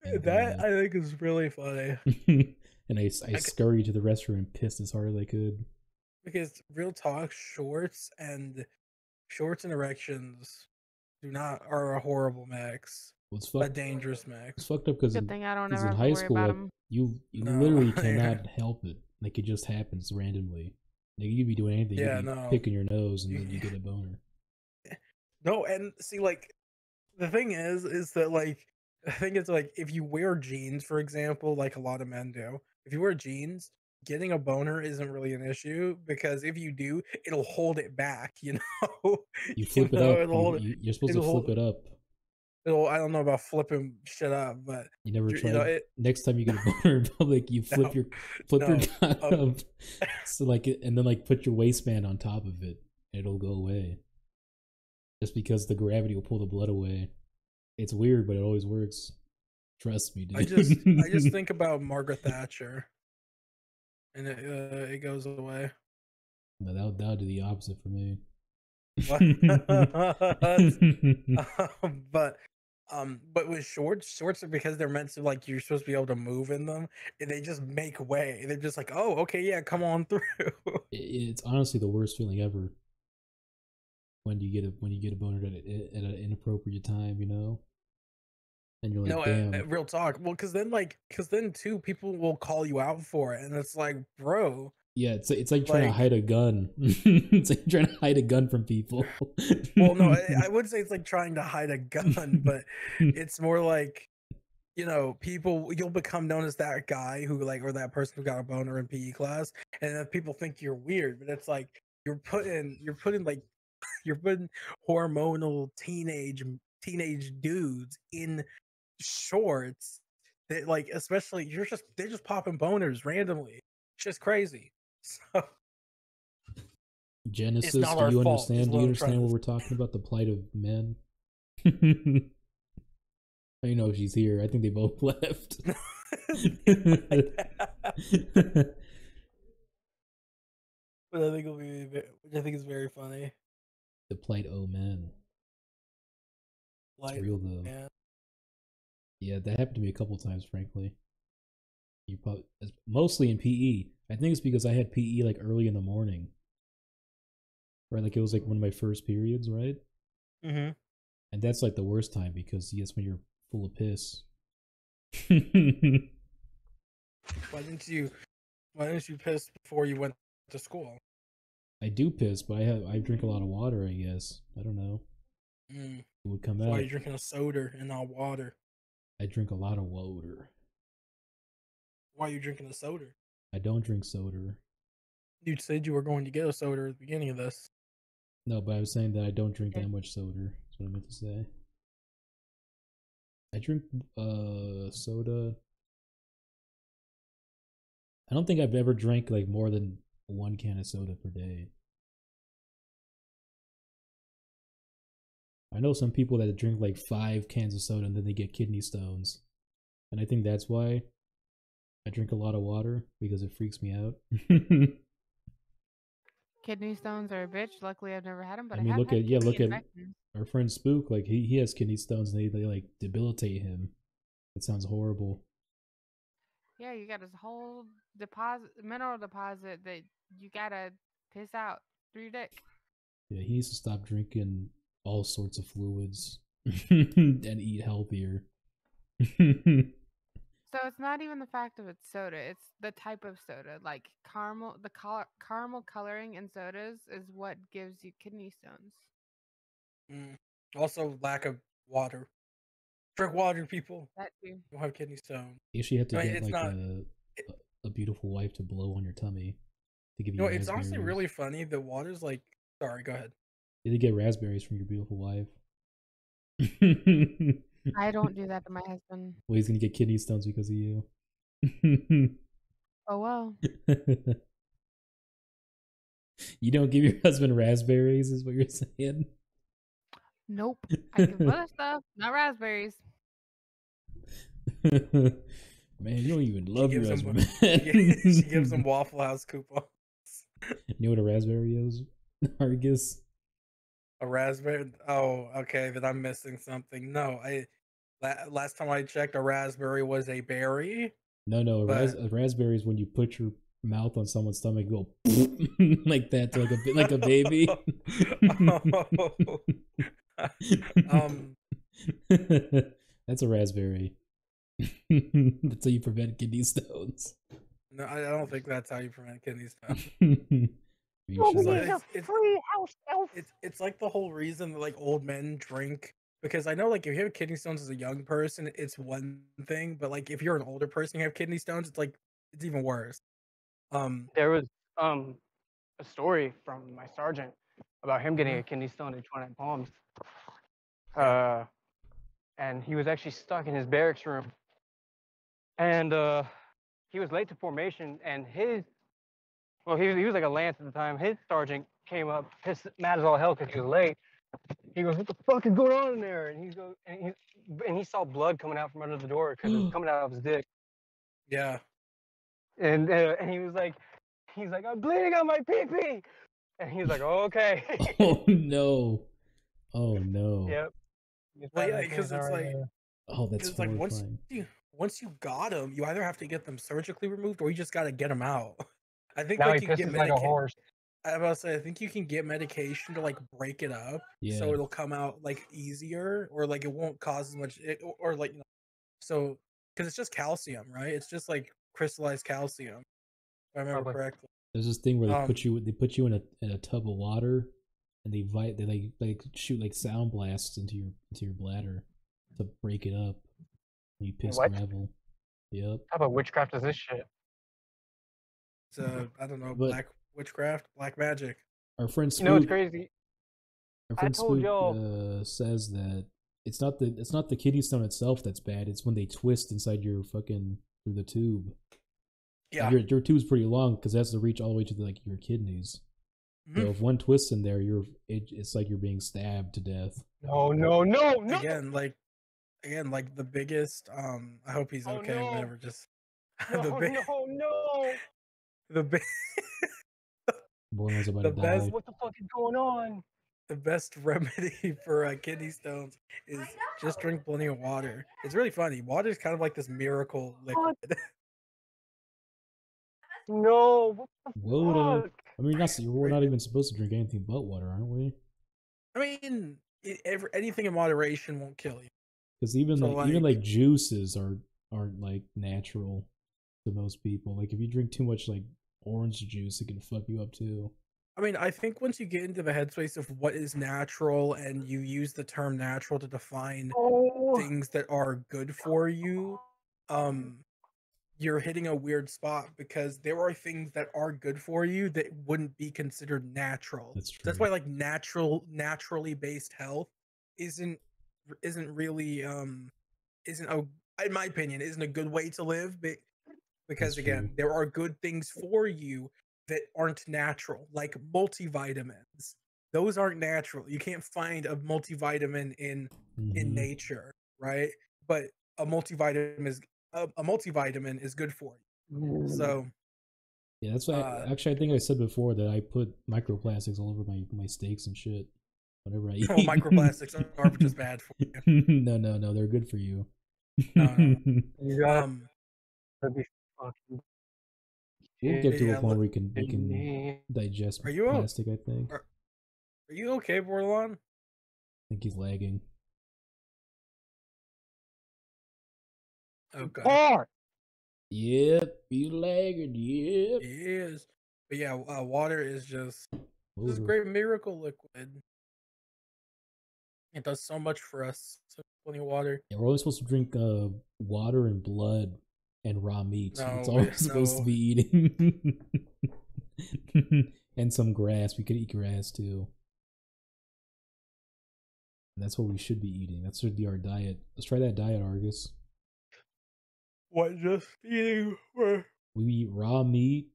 And, That I think is really funny and I scurried to the restroom and pissed as hard as I could. because real talk, shorts and erections are a horrible mix, What's a dangerous mix. It's fucked up because Good thing I don't in ever have to high worry school, about like, them. you No. literally cannot help it. Like it just happens randomly. Like you could be doing anything. Yeah, you could be no. picking your nose and You- then you get a boner. No, and see, like, the thing is that like, I think it's like if you wear jeans, for example, like a lot of men do. If you wear jeans, getting a boner isn't really an issue because if you do, it'll hold it back. You know, You flip it up. It'll hold it. You're supposed to it'll hold- flip it up. I don't know about flipping shit up, but You never you tried. know, it- Next time you get a boner in public, you flip No, your no, cock um, up. So like, and then like put your waistband on top of it, and it'll go away. Just because the gravity will pull the blood away. It's weird, but it always works. Trust me, dude. I just think about Margaret Thatcher, and it goes away. No, that would do the opposite for me. But with shorts are because they're meant to, like, you're supposed to be able to move in them, and they just make way. They're just like, oh, okay, yeah, come on through. It's honestly the worst feeling ever. When you get a boner at an inappropriate time, you know, and you're like, No, damn. real talk. Well, because then too, people will call you out for it, and it's like, bro. Yeah, it's like trying to hide a gun. It's like trying to hide a gun from people. Well, no, I would say it's like trying to hide a gun, but it's more like, you'll become known as that guy who or that person who got a boner in PE class, and then people think you're weird, but it's like you're putting hormonal teenage dudes in shorts that, like, especially they're just popping boners randomly. It's just crazy. So Genesis, not do our you fault, is understand? Do what you I'm trying understand to what we're talking about? The plight of men. I know she's here. I think they both left. But I think it'll be, which I think is very funny. The plight o' men. It's Like, real though. yeah. Yeah, that happened to me a couple times, frankly. You probably mostly in PE. I think it's because I had PE like early in the morning. Right, like it was like one of my first periods, right? Mm-hmm. And that's like the worst time because that's when you're full of piss. Why didn't you piss before you went to school? I do piss, but I drink a lot of water, I guess. I don't know. Mm. It would come That's out. why you're drinking a soda and not water. I drink a lot of water. Why are you drinking a soda? I don't drink soda. You said you were going to get a soda at the beginning of this. No, but I was saying that I don't drink that much soda. That's what I meant to say. I drink soda. I don't think I've ever drank like more than 1 can of soda per day. I know some people that drink like 5 cans of soda and then they get kidney stones. And I think that's why I drink a lot of water, because it freaks me out. Kidney stones are a bitch. Luckily, I've never had them, but I mean, have look had at kidney look at infections. our friend Spook. Like he has kidney stones, and they like debilitate him. It sounds horrible. Yeah, you got this whole mineral deposit that you gotta piss out through your dick. Yeah, he needs to stop drinking all sorts of fluids and eat healthier. So it's not even the fact of it's soda; it's the type of soda. Like caramel, caramel coloring in sodas is what gives you kidney stones. Mm. Also, lack of water. Drink water, people. That too. You don't have kidney stone. You actually have to I mean, get it's like not. a beautiful wife to blow on your tummy to give You you know, it's honestly raspberries. really funny. The water's like. Sorry, go ahead. You have to get raspberries from your beautiful wife. I don't do that to my husband. Well, he's gonna get kidney stones because of you. Oh well. You don't give your husband raspberries, is what you're saying? Nope. I give other stuff, not raspberries. Man, you don't even love your husband. She gives him Waffle House coupons. You know what a raspberry is, Argus? A raspberry? Oh, okay. Then I'm missing something. No, last time I checked, a raspberry was a berry. No, but... a raspberry is when you put your mouth on someone's stomach, go like that, to like a baby. That's a raspberry. That's how you prevent kidney stones. No, I don't think that's how you prevent kidney stones. It's like the whole reason that like old men drink, because I know like if you have kidney stones as a young person, it's one thing, but like if you're an older person and you have kidney stones, it's even worse. There was a story from my sergeant about him getting a kidney stone at 29 Palms. And he was actually stuck in his barracks room. And he was late to formation, and he was like a lance at the time. His sergeant came up, pissed, mad as all hell because he was late. He goes, "What the fuck is going on in there?" And he saw blood coming out from under the door because it was coming out of his dick. Yeah. And he was like, "I'm bleeding on my pee-pee." And he's like, "Oh, okay." Oh no. Oh no. Yep. Well, yeah, because it's like, oh, that's like horrifying. once you got them, you either have to get them surgically removed or you just got to get them out. I think now like he you can pisses get like a horse. I was about to say, I think you can get medication to like break it up, so it'll come out like easier, or like it won't cause as much, or like, you know, so because it's just calcium, right? It's just like crystallized calcium, if I remember correctly. There's this thing where they put you in a tub of water, and they like shoot like sound blasts into your bladder to break it up. And you piss gravel. Yep. How about witchcraft is this shit? It's I don't know, black witchcraft, black magic. Our friend Spook, you know what's crazy? Our friend Spook says that it's not the kidney stone itself that's bad. It's when they twist inside your fucking through the tube. Yeah, like your tube's pretty long because it has to reach all the way to like your kidneys. So if one twists in there, it's like you're being stabbed to death. No. Again, like the biggest. I hope he's okay. Whatever. Just no. The big. Bordelon's about to die. What the fuck is going on? the best remedy for kidney stones is just drink plenty of water. It's really funny. Water is kind of like this miracle liquid. No, what the Water. fuck? I mean, we're not even supposed to drink anything but water, aren't we? I mean, anything in moderation won't kill you. Because even So, even like juices aren't like natural to most people. Like if you drink too much like orange juice, it can fuck you up too. I mean, I think once you get into the headspace of what is natural and you use the term natural to define Oh, things that are good for you, you're hitting a weird spot because there are things that are good for you that wouldn't be considered natural. That's true. That's why like naturally based health isn't really isn't a in my opinion isn't a good way to live because That's again, true. there are good things for you that aren't natural, like multivitamins. Those aren't natural. You can't find a multivitamin in Mhm. nature, right? But a multivitamin is good for you. So Yeah, that's why. Actually, I think I said before that I put microplastics all over my steaks and shit. Whenever I eat. well, microplastics are just bad for you. No, they're good for you. No. you gotta be fucking We'll get to a Yeah, point where we can kidding me. digest Are you plastic. I think. are, are you okay, Bordelon? I think he's lagging. Okay. Car! Yep, you lagging. Yep. It is. But yeah, water is just this Water. great miracle liquid. It does so much for us. So plenty of water. Yeah, we're always supposed to drink water and blood and raw meat. So it's No, all we're supposed to no. be eating. And some grass. We could eat grass too. And that's what we should be eating. That should be our diet. Let's try that diet, Argus. What just eating? We eat raw meat,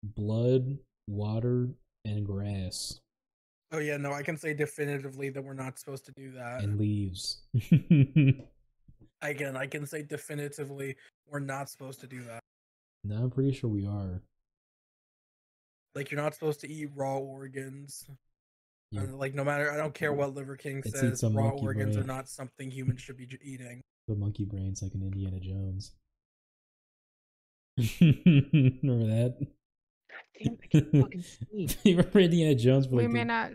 blood, water, and grass. Oh yeah, no, I can say definitively that we're not supposed to do that. And leaves. Again, I can say definitively we're not supposed to do that. No, I'm pretty sure we are. Like you're not supposed to eat raw organs. Yeah. Like no matter, I don't care what Liver King Let's eat says, some raw monkey organs are brain. not something humans should be eating. The monkey brain's like an Indiana Jones. Remember that? Damn, I can't fucking sleep. You remember Indiana Jones? We may not.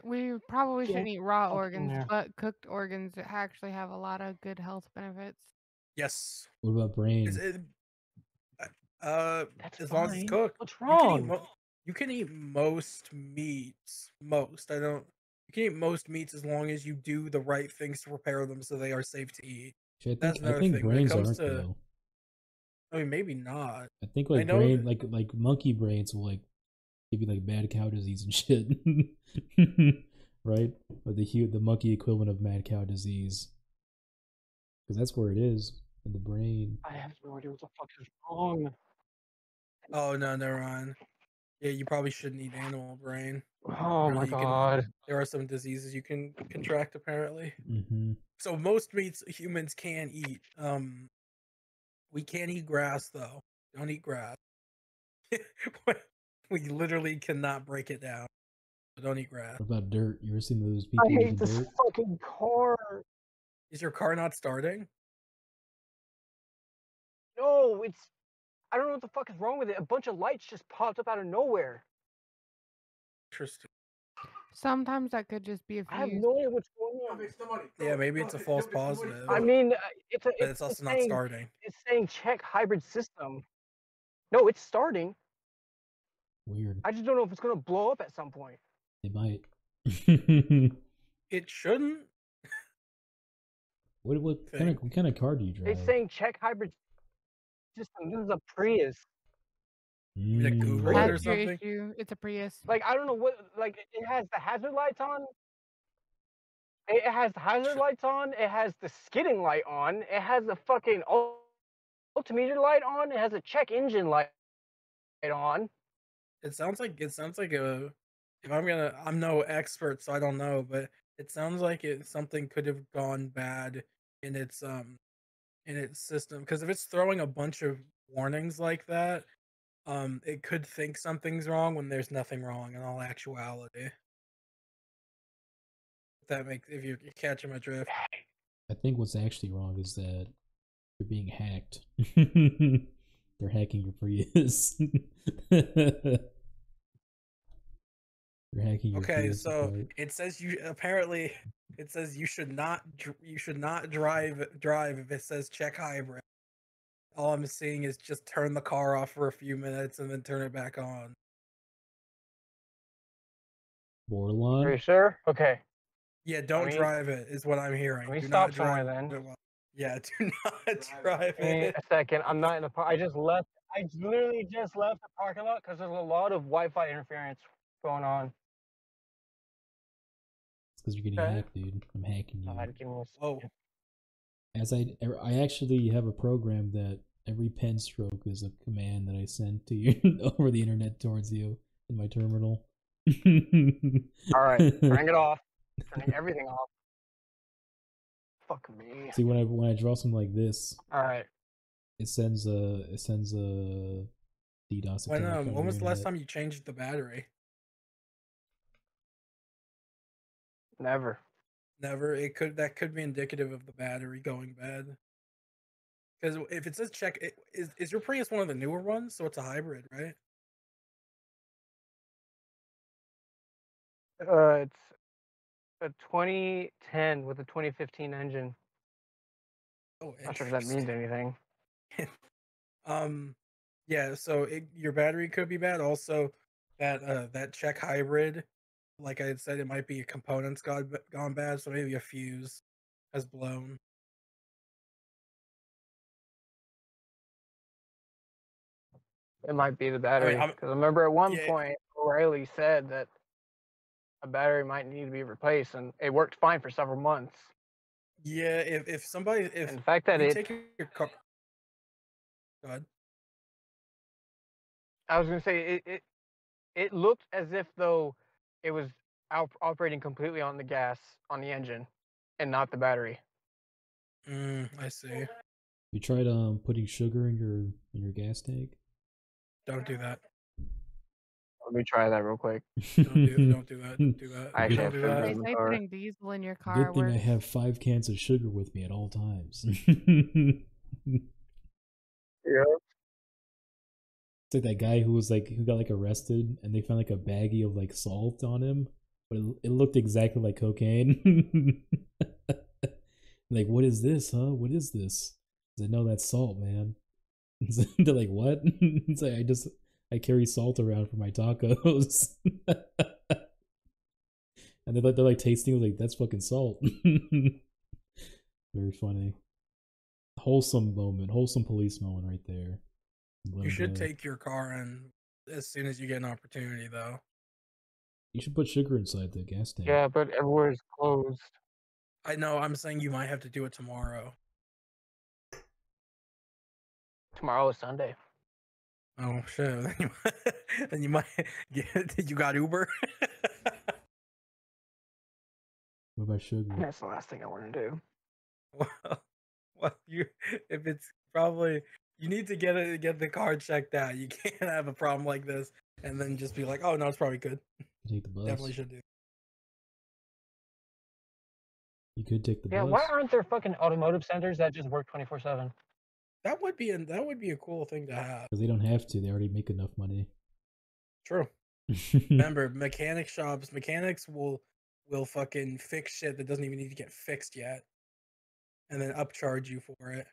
We probably shouldn't eat raw fucking organs, there. but cooked organs actually have a lot of good health benefits. Yes. What about brain? That's as long as it's fine. cooked. What's You can eat wrong? you can eat most meats. Most. I don't. You can eat most meats as long as you do the right things to prepare them so they are safe to eat. Actually, That's I another think thing. When it brains comes aren't to, though. I mean, maybe not. I think I like know brain, that- like monkey brains will like give you like mad cow disease and shit, right? Or the monkey equivalent of mad cow disease, because that's where it is in the brain. I have no idea what the fuck is wrong. Oh no, never mind. Yeah, you probably shouldn't eat animal brain. Oh my You can- god. There are some diseases you can contract apparently. Mm-hmm. So most meats humans can eat. We can't eat grass though. Don't eat grass. We literally cannot break it down. So don't eat grass. What about dirt? You ever seen those people I hate eating this dirt? fucking car. Is your car not starting? No, it's. I don't know what the fuck is wrong with it. A bunch of lights just popped up out of nowhere. Interesting. Sometimes that could just be a I have fuse. no idea what's going on. Yeah, maybe it's a false positive. I mean, it's a. but it's also not saying, starting. It's saying check hybrid system. No, it's starting. Weird. I just don't know if it's gonna blow up at some point. It might. It shouldn't. what kind of car do you drive? It's saying check hybrid system. This is a Prius. Did it Google it or That's your something? issue. It's a Prius. Like I don't know what. Like it has the hazard lights on. It has the hazard lights on. It has the skidding light on. It has the fucking altimeter light on. It has a check engine light on. It sounds like a. If I'm no expert, so I don't know, but it sounds like something could have gone bad in its system. Because if it's throwing a bunch of warnings like that, it could think something's wrong when there's nothing wrong in all actuality. If you're catching my drift. I think what's actually wrong is that you're being hacked. They're hacking your Prius. They're hacking your Okay, Prius so apart. it says you should not drive if it says check hybrid. All I'm seeing is just turn the car off for a few minutes and then turn it back on. Are Bordelon? you sure? Okay. Yeah, don't me- drive it is what I'm hearing. Let me Do stop not drive somewhere then. it. Yeah, do not drive Give me it. a second. I'm not in the park. I literally just left the parking lot because there's a lot of Wi-Fi interference going on. It's because you're getting Okay. hacked, dude. I'm hacking you. Give me a Whoa. second. As I actually have a program that every pen stroke is a command that I send to you over the internet towards you in my terminal. All right, turning it off. Turning everything off. Fuck me. See, when I draw something like this, All right. it sends a DDoS attack. When was the last time you changed the battery? Never. Never. That could be indicative of the battery going bad. Because if it says check, is your Prius one of the newer ones? So it's a hybrid, right? It's a 2010 with a 2015 engine. Oh, Not sure if that means anything. Yeah. So your battery could be bad. Also, that check hybrid, like I had said, it might be a component's gone bad. So maybe a fuse has blown. It might be the battery. I'm- Because I remember at one yeah. point, O'Reilly said that a battery might need to be replaced, and it worked fine for several months. Yeah. If somebody And the fact that you it, take your car. Go ahead. I was gonna say it looked as if though it was operating completely on the gas on the engine, and not the battery. I see. You tried putting sugar in your gas tank? Don't do that. Let me try that real quick. Don't do that. Don't do that. I actually Don't have do sugar that. They in the say car. putting diesel in your car Good thing I works. have 5 cans of sugar with me at all times. Yeah. It's like that guy who got like arrested and they found like a baggie of like salt on him, but it looked exactly like cocaine. Like, what is this, huh? What is this? I said, no, that's salt, man. They're like, what? It's like I carry salt around for my tacos. And they're like tasting it, like, that's fucking salt. Very funny. Wholesome moment, wholesome police moment right there. You should take your car in as soon as you get an opportunity, though. You should put sugar inside the gas tank. Yeah, but everywhere's closed. I know. I'm saying you might have to do it tomorrow. Tomorrow is Sunday. Oh shit! Then you might get. You got Uber. What about sugar? That's the last thing I want to do. Well, if it's probably you need to get the car checked out. You can't have a problem like this and then just be like, oh no, it's probably good. Take the bus. Definitely should do. You could take the Yeah, bus. why aren't there fucking automotive centers that just work 24/7? That would be a cool thing to have. Because they don't have to. They already make enough money. True. Remember, mechanics will fucking fix shit that doesn't even need to get fixed yet, and then upcharge you for it.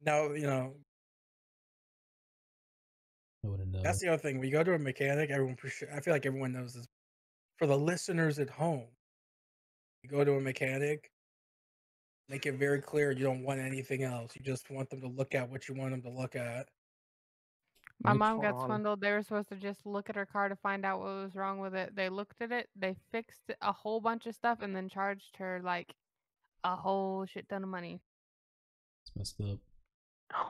Now I wouldn't know. that's the other thing. When you go to a mechanic, I feel like everyone knows this. For the listeners at home, you go to a mechanic, make it very clear you don't want anything else. You just want them to look at what you want them to look at. My Right. mom got Hold on. swindled. They were supposed to just look at her car to find out what was wrong with it. They looked at it, they fixed a whole bunch of stuff, and then charged her like a whole shit ton of money. It's messed up.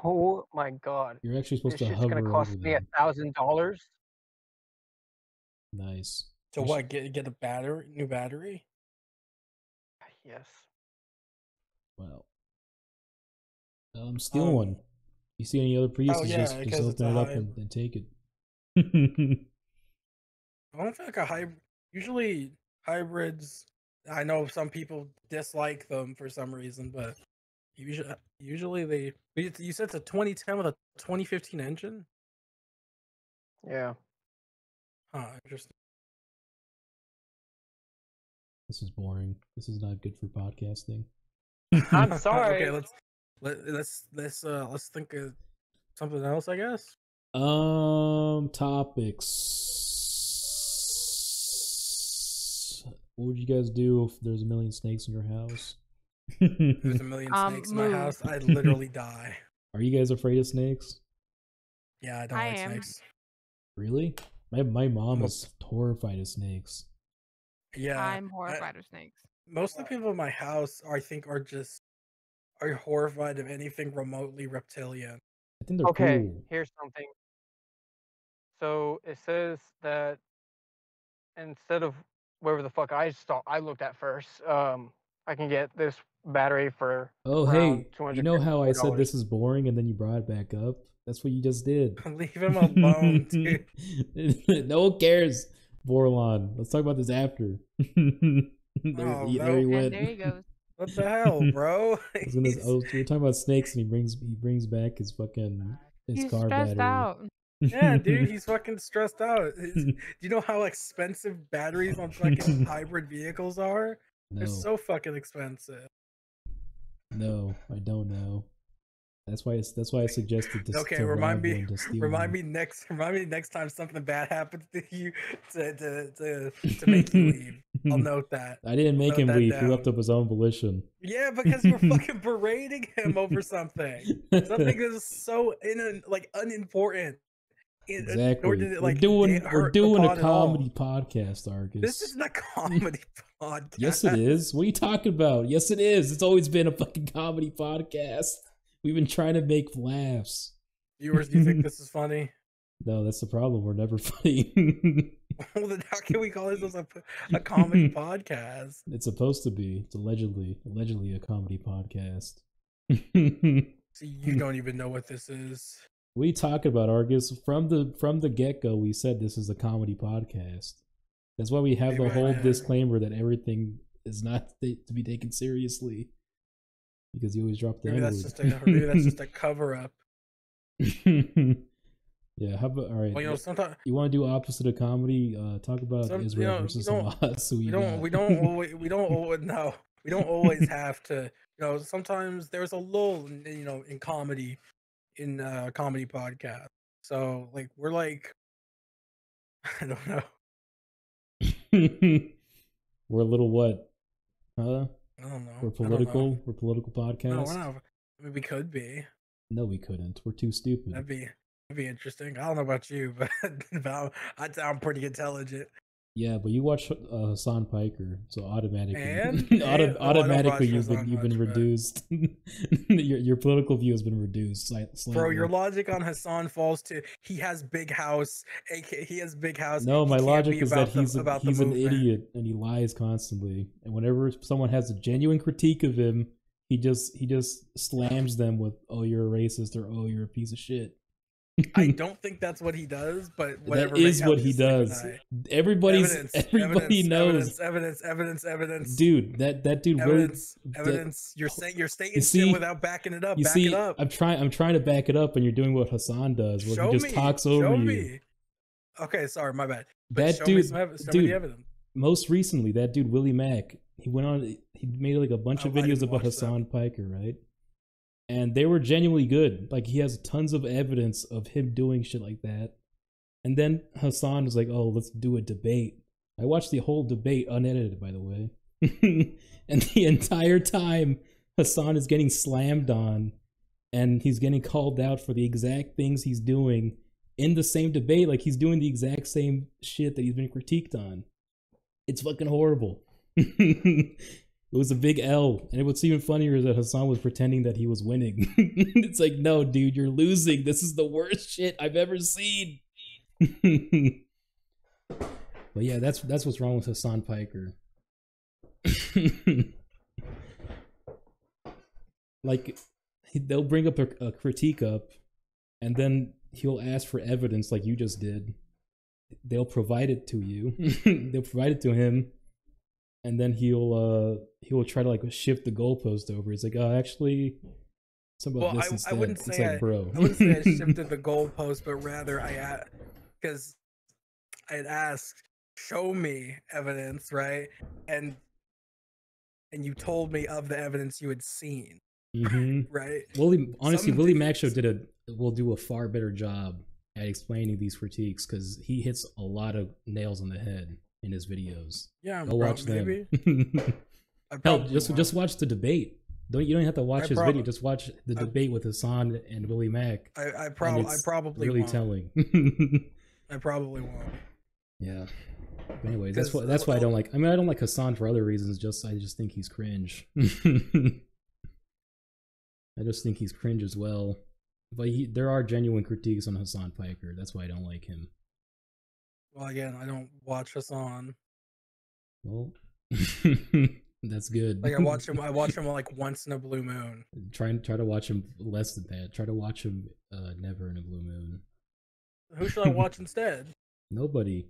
Oh my god. You're actually supposed This to shit's hover gonna cost over me them. $1,000. Nice. So You what? Get a new battery? Yes. Wow. Steal one. You see any other Priuses? yeah, just because it's open a it up hybrid. and take it. I don't feel like a hybrid. Usually hybrids I know some people dislike them for some reason, but usually they. You said it's a 2010 with a 2015 engine. Yeah. Huh, interesting. This is boring. This is not good for podcasting. I'm sorry. Okay, let's think of something else, I guess. Topics. What would you guys do if there's a million snakes in your house? There's a million snakes in my move. house. I'd literally die. Are you guys afraid of snakes? Yeah, I don't I like am. snakes. Really? My mom I'm a- is horrified of snakes. Yeah, I'm horrified of snakes. most of the people in my house, I think, are horrified of anything remotely reptilian. I think they're Okay, cool. here's something. So it says that instead of wherever the fuck I looked at first, I can get this battery for Oh, around hey, you know how I said $250. this is boring and then you brought it back up? That's what you just did. Leave him alone, dude. No one cares, Bordelon. Let's talk about this after. there Oh, he no. went. And there he goes. What the hell, bro? We were talking about snakes, and he brings back his fucking He's car stressed battery. out. Yeah, dude, he's fucking stressed out. Do you know how expensive batteries on fucking hybrid vehicles are? They're No, so fucking expensive. no, I don't know. That's why I suggested to Okay, to remind rob me. one to steal Remind one. me next time something bad happens to you to make you leave. I'll note that. I didn't make Note him that leave. He down. left of his own volition. Yeah, because you're fucking berating him over something. Something that is so unimportant. Exactly. Nor did it, we're doing a pod at all. comedy podcast, Argus. This isn't a comedy podcast. Yes, it is. What are you talking about? Yes, it is. It's always been a fucking comedy podcast. We've been trying to make laughs. Viewers, do you think this is funny? No, that's the problem. We're never funny. Well, then how can we call this a comedy podcast? It's supposed to be. It's allegedly a comedy podcast. See, you don't even know what this is. What are you talking about, Argus? From the get-go, we said this is a comedy podcast. That's why we have the whole disclaimer that everything is not to be taken seriously. Because you always drop the Maybe N-word. maybe that's just a cover up. Yeah, how about, all right. Well, sometimes You want to do opposite of comedy? Talk about Israel versus Hamas. we don't always have to. Sometimes there's a lull in comedy, in comedy podcast. So we're like, I don't know. We're a little what? Huh? I don't know. We're I don't know. political. We're a political podcast. No, we're not. I mean, we could be. No, we couldn't. We're too stupid. That'd be interesting. I don't know about you, but I'd sound pretty intelligent. Yeah, but you watch Hassan Piker, so automatically, And? I don't automatically watch you've been Hassan much, but- reduced. your political view has been reduced slightly. Bro, your logic on Hassan falls to he has big house, aka he has big house. No, he my can't logic be is about that he's the an movement. idiot and he lies constantly. And whenever someone has a genuine critique of him, he just slams them with, "Oh, you're a racist," or "Oh, you're a piece of shit." I don't think that's what he does, but whatever. That is what he makes Alex does. think Everybody knows. Evidence. Dude, that dude Evidence. You're stating see- shit without backing it up. You Back see, it up. I'm trying to back it up, and you're doing what Hassan does, where he just talks over show you. me. Okay, sorry, my bad. But That show me dude, show me dude, the evidence. most recently, that dude Willie Mack, he made like a bunch of I videos didn't about watch that. Hassan Piker, right? And they were genuinely good. Like, he has tons of evidence of him doing shit like that. And then Hassan was like, "Oh, let's do a debate." I watched the whole debate unedited, by the way. And the entire time, Hassan is getting slammed on, and he's getting called out for the exact things he's doing in the same debate. Like, he's doing the exact same shit that he's been critiqued on. It's fucking horrible. It was a big L. And what's even funnier is that Hassan was pretending that he was winning. It's like, no, dude, you're losing. This is the worst shit I've ever seen. But yeah, that's what's wrong with Hassan Piker. Like, they'll bring up a critique up, and then he'll ask for evidence like you just did. They'll provide it to you. They'll provide it to him, and then he'll try to like shift the goalpost over. He's like, oh, actually, some about this instead. I wouldn't It's say like, bro. I wouldn't say I shifted the goalpost, but rather because I had asked, show me evidence, right? And you told me of the evidence you had seen, right? Honestly, Willie Mack Show will do a far better job at explaining these critiques because he hits a lot of nails on the head in his videos. Yeah, go watch maybe. them. Hell, just watch the debate. You don't have to watch his video. Just watch the debate with Hassan and Willie Mack. I probably really won't. telling. I probably won't. Yeah. But anyways, that's why I don't like. I mean, I don't like Hassan for other reasons. I just think he's cringe. I just think he's cringe as well. But there are genuine critiques on Hassan Piker. That's why I don't like him. Well, again, I don't watch Hassan. Well, that's good. Like I watch him like once in a blue moon. Try to watch him less than that. Try to watch him never in a blue moon. Who should I watch instead? Nobody.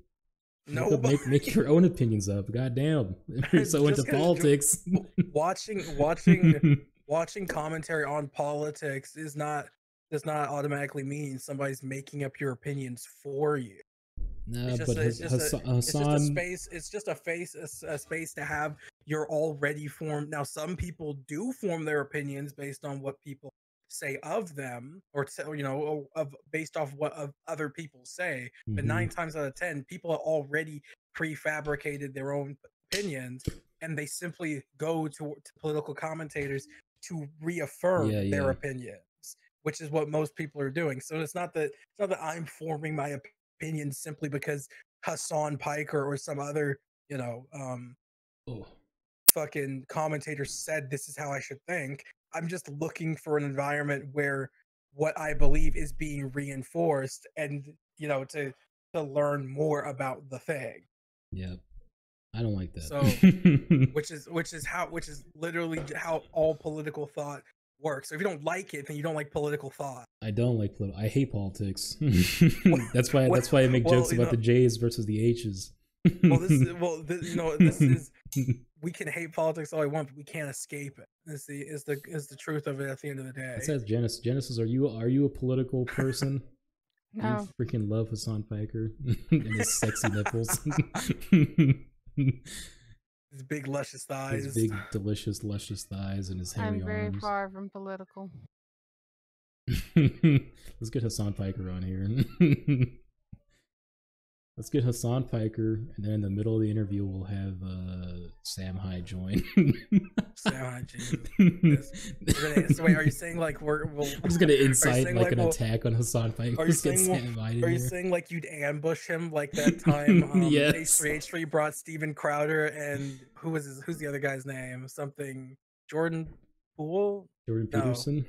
Nobody. Make your own opinions up. Goddamn. You're so into politics. Watching commentary on politics does not automatically mean somebody's making up your opinions for you. No, it's just a space to have your already formed. Now, some people do form their opinions based on what people say of them, or based off what other people say. But 9 times out of 10, people are already prefabricated their own opinions, and they simply go to political commentators to reaffirm their opinions, which is what most people are doing. So it's not that I'm forming my opinion simply because Hassan Piker or some other fucking commentator said this is how I should think. I'm just looking for an environment where what I believe is being reinforced, and to learn more about the thing. Yeah, I don't like that. So, which is literally how all political thought works. So if you don't like it, then you don't like political thought. I don't like I hate politics. That's why I make jokes about the J's versus the H's. This is we can hate politics all we want, but we can't escape it. Is the truth of it at the end of the day. It says Genesis, are you a political person? No. You freaking love Hassan Piker and his sexy nipples. His big luscious thighs. His big delicious luscious thighs and his hairy I'm very arms. far from political. Let's get Hassan Piker on here. Let's get Hassan Piker, and then in the middle of the interview, we'll have Sam Hyde join. Sam Hyde, Jesus. So wait, are you saying like I'm just gonna incite like an attack on Hassan Piker? Are you saying like you'd ambush him like that time? Yes. H3 brought Steven Crowder and who's the other guy's name? Something Jordan Poole? Jordan Peterson?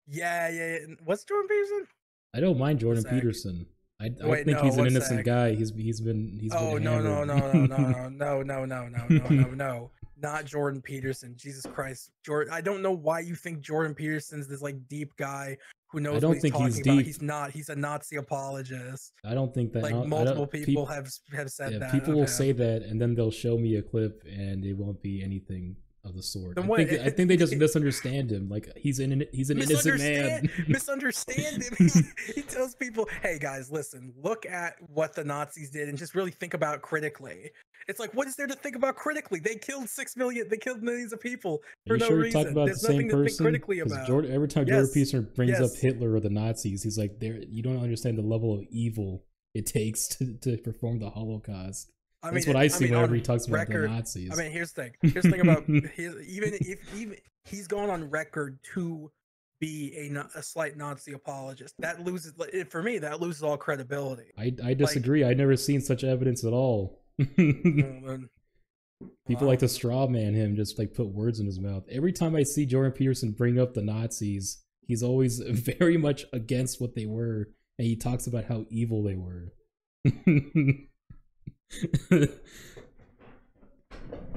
Yeah. What's Jordan Peterson? I don't mind Jordan Peterson. I think he's an innocent guy. He's been no, not Jordan Peterson. Jesus Christ, Jordan. I don't know why you think Jordan Peterson's this like deep guy who knows what he's talking about. He's not. He's a Nazi apologist. I don't think that. Like multiple people have said that. People will say that, and then they'll show me a clip, and it won't be anything of the sort. I think they just misunderstand him. Like he's an innocent man. Misunderstand him. He tells people, "Hey guys, listen. Look at what the Nazis did, and just really think about it critically." It's like, what is there to think about critically? They killed 6 million. They killed millions of people for no reason. Talking about There's the same nothing to person? think critically about. Every time Jordan Peterson brings up Hitler or the Nazis, he's like, "You don't understand the level of evil it takes to perform the Holocaust." That's what I see whenever he talks about the Nazis. I mean, here's the thing about even if he's gone on record to be a slight Nazi apologist, that loses for me. That loses all credibility. I disagree. I've never seen such evidence at all. People like to straw man him, just like put words in his mouth. Every time I see Jordan Peterson bring up the Nazis, he's always very much against what they were, and he talks about how evil they were.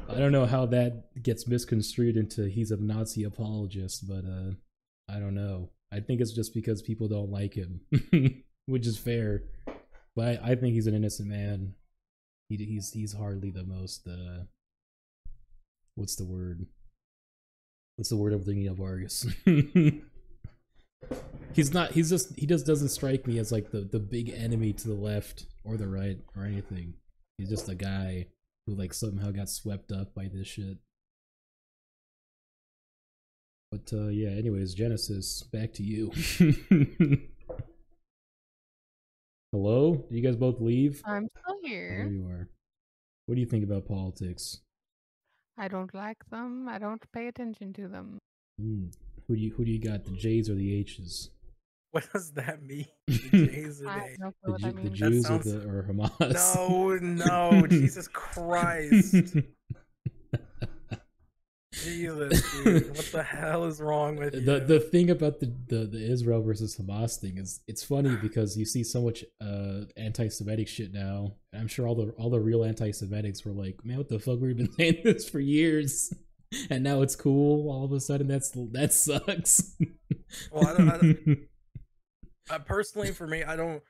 I don't know how that gets misconstrued into he's a Nazi apologist, but I don't know. I think it's just because people don't like him, which is fair. But I think he's an innocent man. He's hardly the most what's the word? What's the word I'm thinking of, Vargas? He's not. He just doesn't strike me as like the big enemy to the left or the right or anything. He's just a guy who like somehow got swept up by this shit. But yeah. Anyways, Genesis, back to you. Hello? Did you guys both leave? I'm still Oh, here. there you are. What do you think about politics? I don't like them. I don't pay attention to them. Who do you got? The J's or the H's? What does that mean? The J's or I the have H's? no clue what that The means. Jews sounds- or Hamas? No, Jesus Christ. Jesus, dude. What the hell is wrong with you? The thing about the Israel versus Hamas thing is it's funny because you see so much anti-Semitic shit now. I'm sure all the real anti-Semitics were like, man, what the fuck? We've been saying this for years, and now it's cool. All of a sudden, that sucks. Well, I don't personally, for me, I don't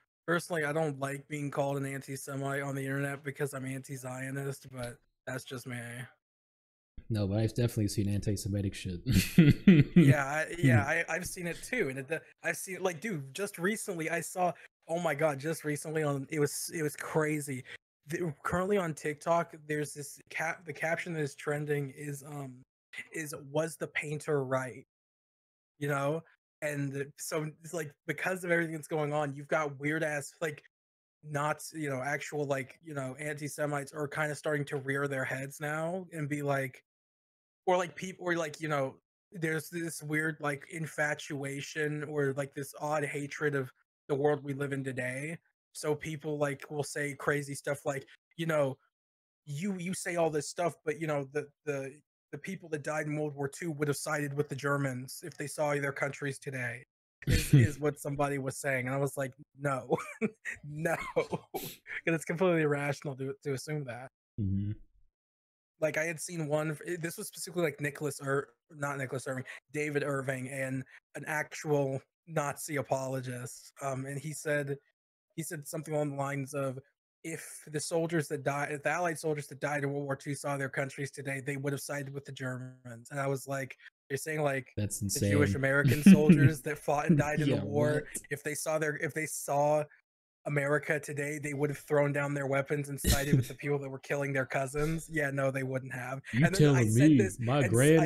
like being called an anti-Semite on the internet because I'm anti-Zionist, but that's just me. No, but I've definitely seen anti-Semitic shit. I've seen it too, and I've seen it, like, dude, just recently I saw. Oh my god, just recently on it was crazy. Currently on TikTok, there's this the caption that is trending is was the painter right? You know, and so it's like because of everything that's going on, you've got weird ass like not actual like anti-Semites are kind of starting to rear their heads now and be like, or like people, or like there's this weird like infatuation or like this odd hatred of the world we live in today. So people like will say crazy stuff like, you say all this stuff, but the people that died in World War II would have sided with the Germans if they saw their countries today. Is what somebody was saying, and I was like, no, no, because it's completely irrational to assume that. Mm-hmm. Like I had seen one. This was specifically like not Nicholas Irving, David Irving, and an actual Nazi apologist. And he said something along the lines of, if the Allied soldiers that died in World War II saw their countries today, they would have sided with the Germans. And I was like, you're saying like that's the insane. Jewish American soldiers that fought and died in Yeah, the war, what? if they saw America today, they would have thrown down their weapons and sided with the people that were killing their cousins. Yeah, no, they wouldn't have. You and then I telling said me this, my great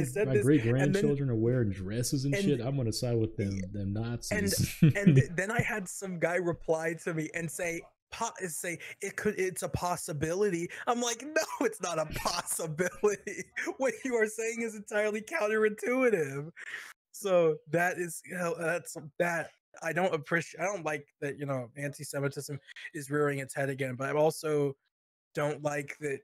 grandchildren are wearing dresses and shit? I'm gonna side with them Nazis. And then I had some guy reply to me and say it's a possibility. I'm like, no, it's not a possibility. What you are saying is entirely counterintuitive. So that's that. I don't like that, anti-Semitism is rearing its head again, but I also don't like that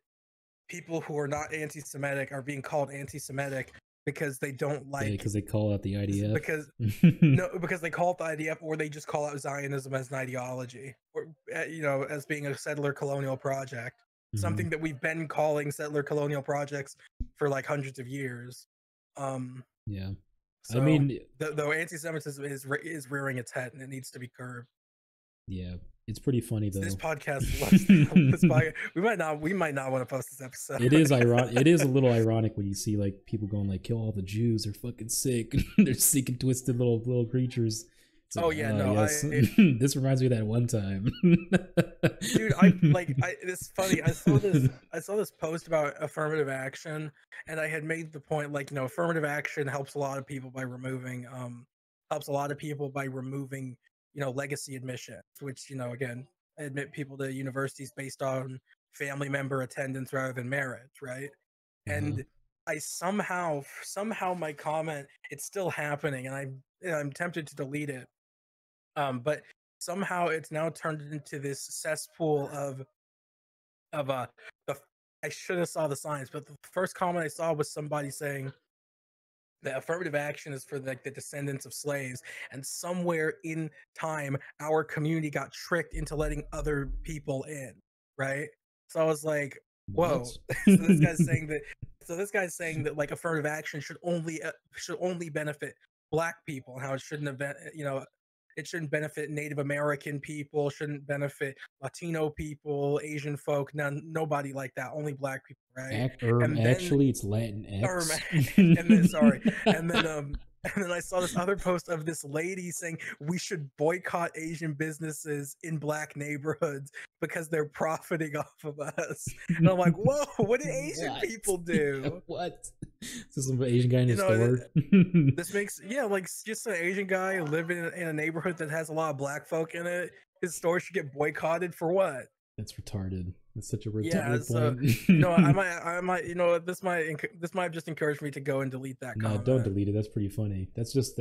people who are not anti-Semitic are being called anti-Semitic because they don't like, because they call out the IDF. Because they call it the IDF, or they just call out Zionism as an ideology, or as being a settler colonial project, something that we've been calling settler colonial projects for like hundreds of years. Yeah. So, I mean, though anti-Semitism is rearing its head and it needs to be curbed. Yeah, it's pretty funny though. This podcast, this podcast, we might not want to post this episode. It is ironic. It is a little ironic when you see like people going like, "Kill all the Jews! They're fucking sick. They're sick and twisted little creatures." Like, oh yeah, no. Yes. This reminds me of that one time, dude. It's funny. I saw this post about affirmative action, and I had made the point like, affirmative action helps a lot of people by removing legacy admissions, which again, admit people to universities based on family member attendance rather than merit, right? And I somehow my comment, it's still happening, and I'm tempted to delete it. But somehow it's now turned into this cesspool of I should have saw the signs, but the first comment I saw was somebody saying that affirmative action is for like the descendants of slaves, and somewhere in time our community got tricked into letting other people in, right? So I was like, whoa. So this guy's saying that like affirmative action should only benefit Black people, and how it shouldn't have been, it shouldn't benefit Native American people, shouldn't benefit Latino people, Asian folk, nobody like that, only black people, right? And then Actually, it's Latin X. and then sorry, and then I saw this other post of this lady saying we should boycott Asian businesses in black neighborhoods because they're profiting off of us. And I'm like, whoa, what did Asian people do? What? Is this some Asian guy in the store? This makes, like just an Asian guy living in a neighborhood that has a lot of black folk in it. His store should get boycotted for what? That's retarded. That's such a retarded point. point. I might, this might just encourage me to go and delete that comment. No, don't delete it. That's pretty funny. That's just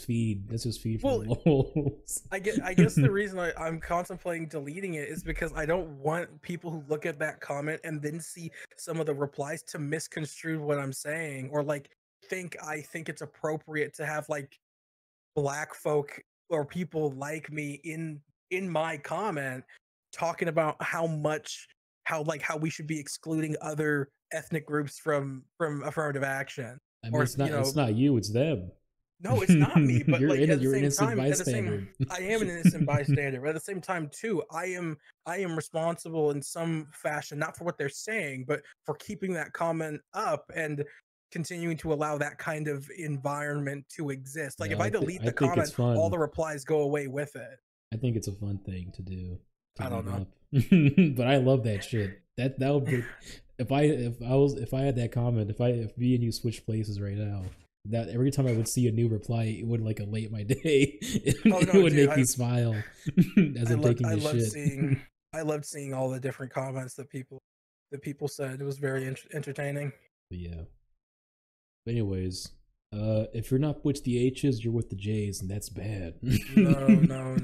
feed. That's just feed for lulz. I guess the reason I'm contemplating deleting it is because I don't want people who look at that comment and then see some of the replies to misconstrue what I'm saying, or like I think it's appropriate to have like black folk or people like me in my comment talking about how we should be excluding other ethnic groups from affirmative action. I mean, it's not you, it's them. No, it's not me. But you're like, you're innocent bystander. I am an innocent bystander. But at the same time, too, I am responsible in some fashion, not for what they're saying, but for keeping that comment up and continuing to allow that kind of environment to exist. Like, if I delete the comment, all the replies go away with it. I think it's a fun thing to do. I don't know, but I love that shit. That would be if I had that comment. If me and you switch places right now, that every time I would see a new reply, it would like elate my day. It would make me smile as I'm taking this shit. I loved seeing all the different comments that people said. It was very entertaining. But yeah. But anyways, if you're not with the H's, you're with the J's, and that's bad. No.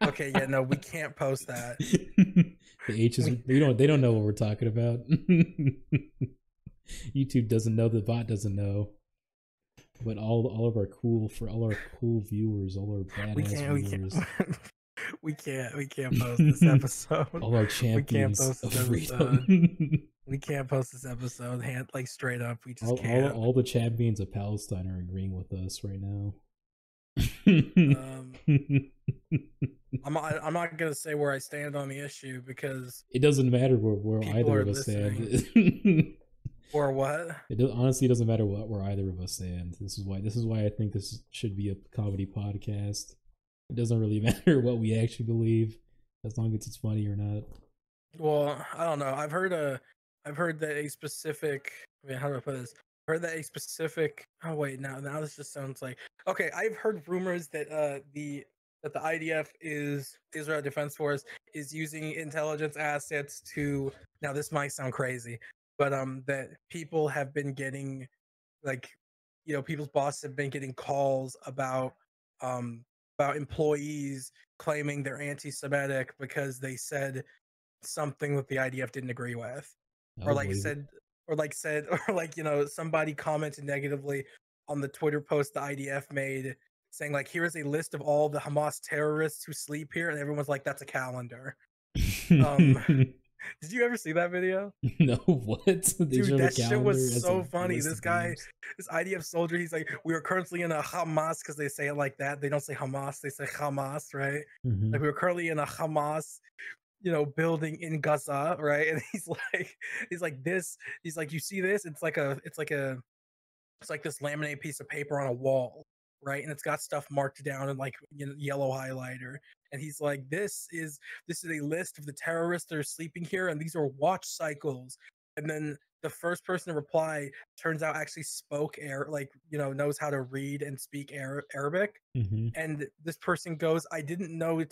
Okay, yeah, no, we can't post that. The H's, they don't know what we're talking about. YouTube doesn't know, the bot doesn't know. But all of our cool viewers, all our badass viewers. We can't post this episode. All our champions. We can't post this episode. Like straight up, we just can't. All the champions of Palestine are agreeing with us right now. I'm not gonna say where I stand on the issue because it doesn't matter where either of us stand. Or what? It honestly doesn't matter where either of us stand. This is why I think this should be a comedy podcast. It doesn't really matter what we actually believe, as long as it's funny or not. Well, I don't know. I've heard that a specific. I mean, how do I put this? I've heard that a specific. Oh wait, now this just sounds like okay. I've heard rumors that the IDF is Israel Defense Force is using intelligence assets to. Now this might sound crazy, but that people have been getting like, people's bosses have been getting calls about employees claiming they're anti-Semitic because they said something that the IDF didn't agree with, somebody commented negatively on the Twitter post the IDF made saying like, here is a list of all the Hamas terrorists who sleep here, and everyone's like, that's a calendar. Did you ever see that video? No, what? Dude, that shit was so funny. This guy, this IDF soldier, he's like, we are currently in a Hamas, because they say it like that. They don't say Hamas, they say Hamas, right? Mm-hmm. Like, we were currently in a Hamas, building in Gaza, right? And he's like, you see this? It's like this laminated piece of paper on a wall, right? And it's got stuff marked down in like yellow highlighter. And he's like, this is a list of the terrorists that are sleeping here, and these are watch cycles. And then the first person to reply turns out actually spoke knows how to read and speak Arabic. Mm-hmm. And this person goes, I didn't know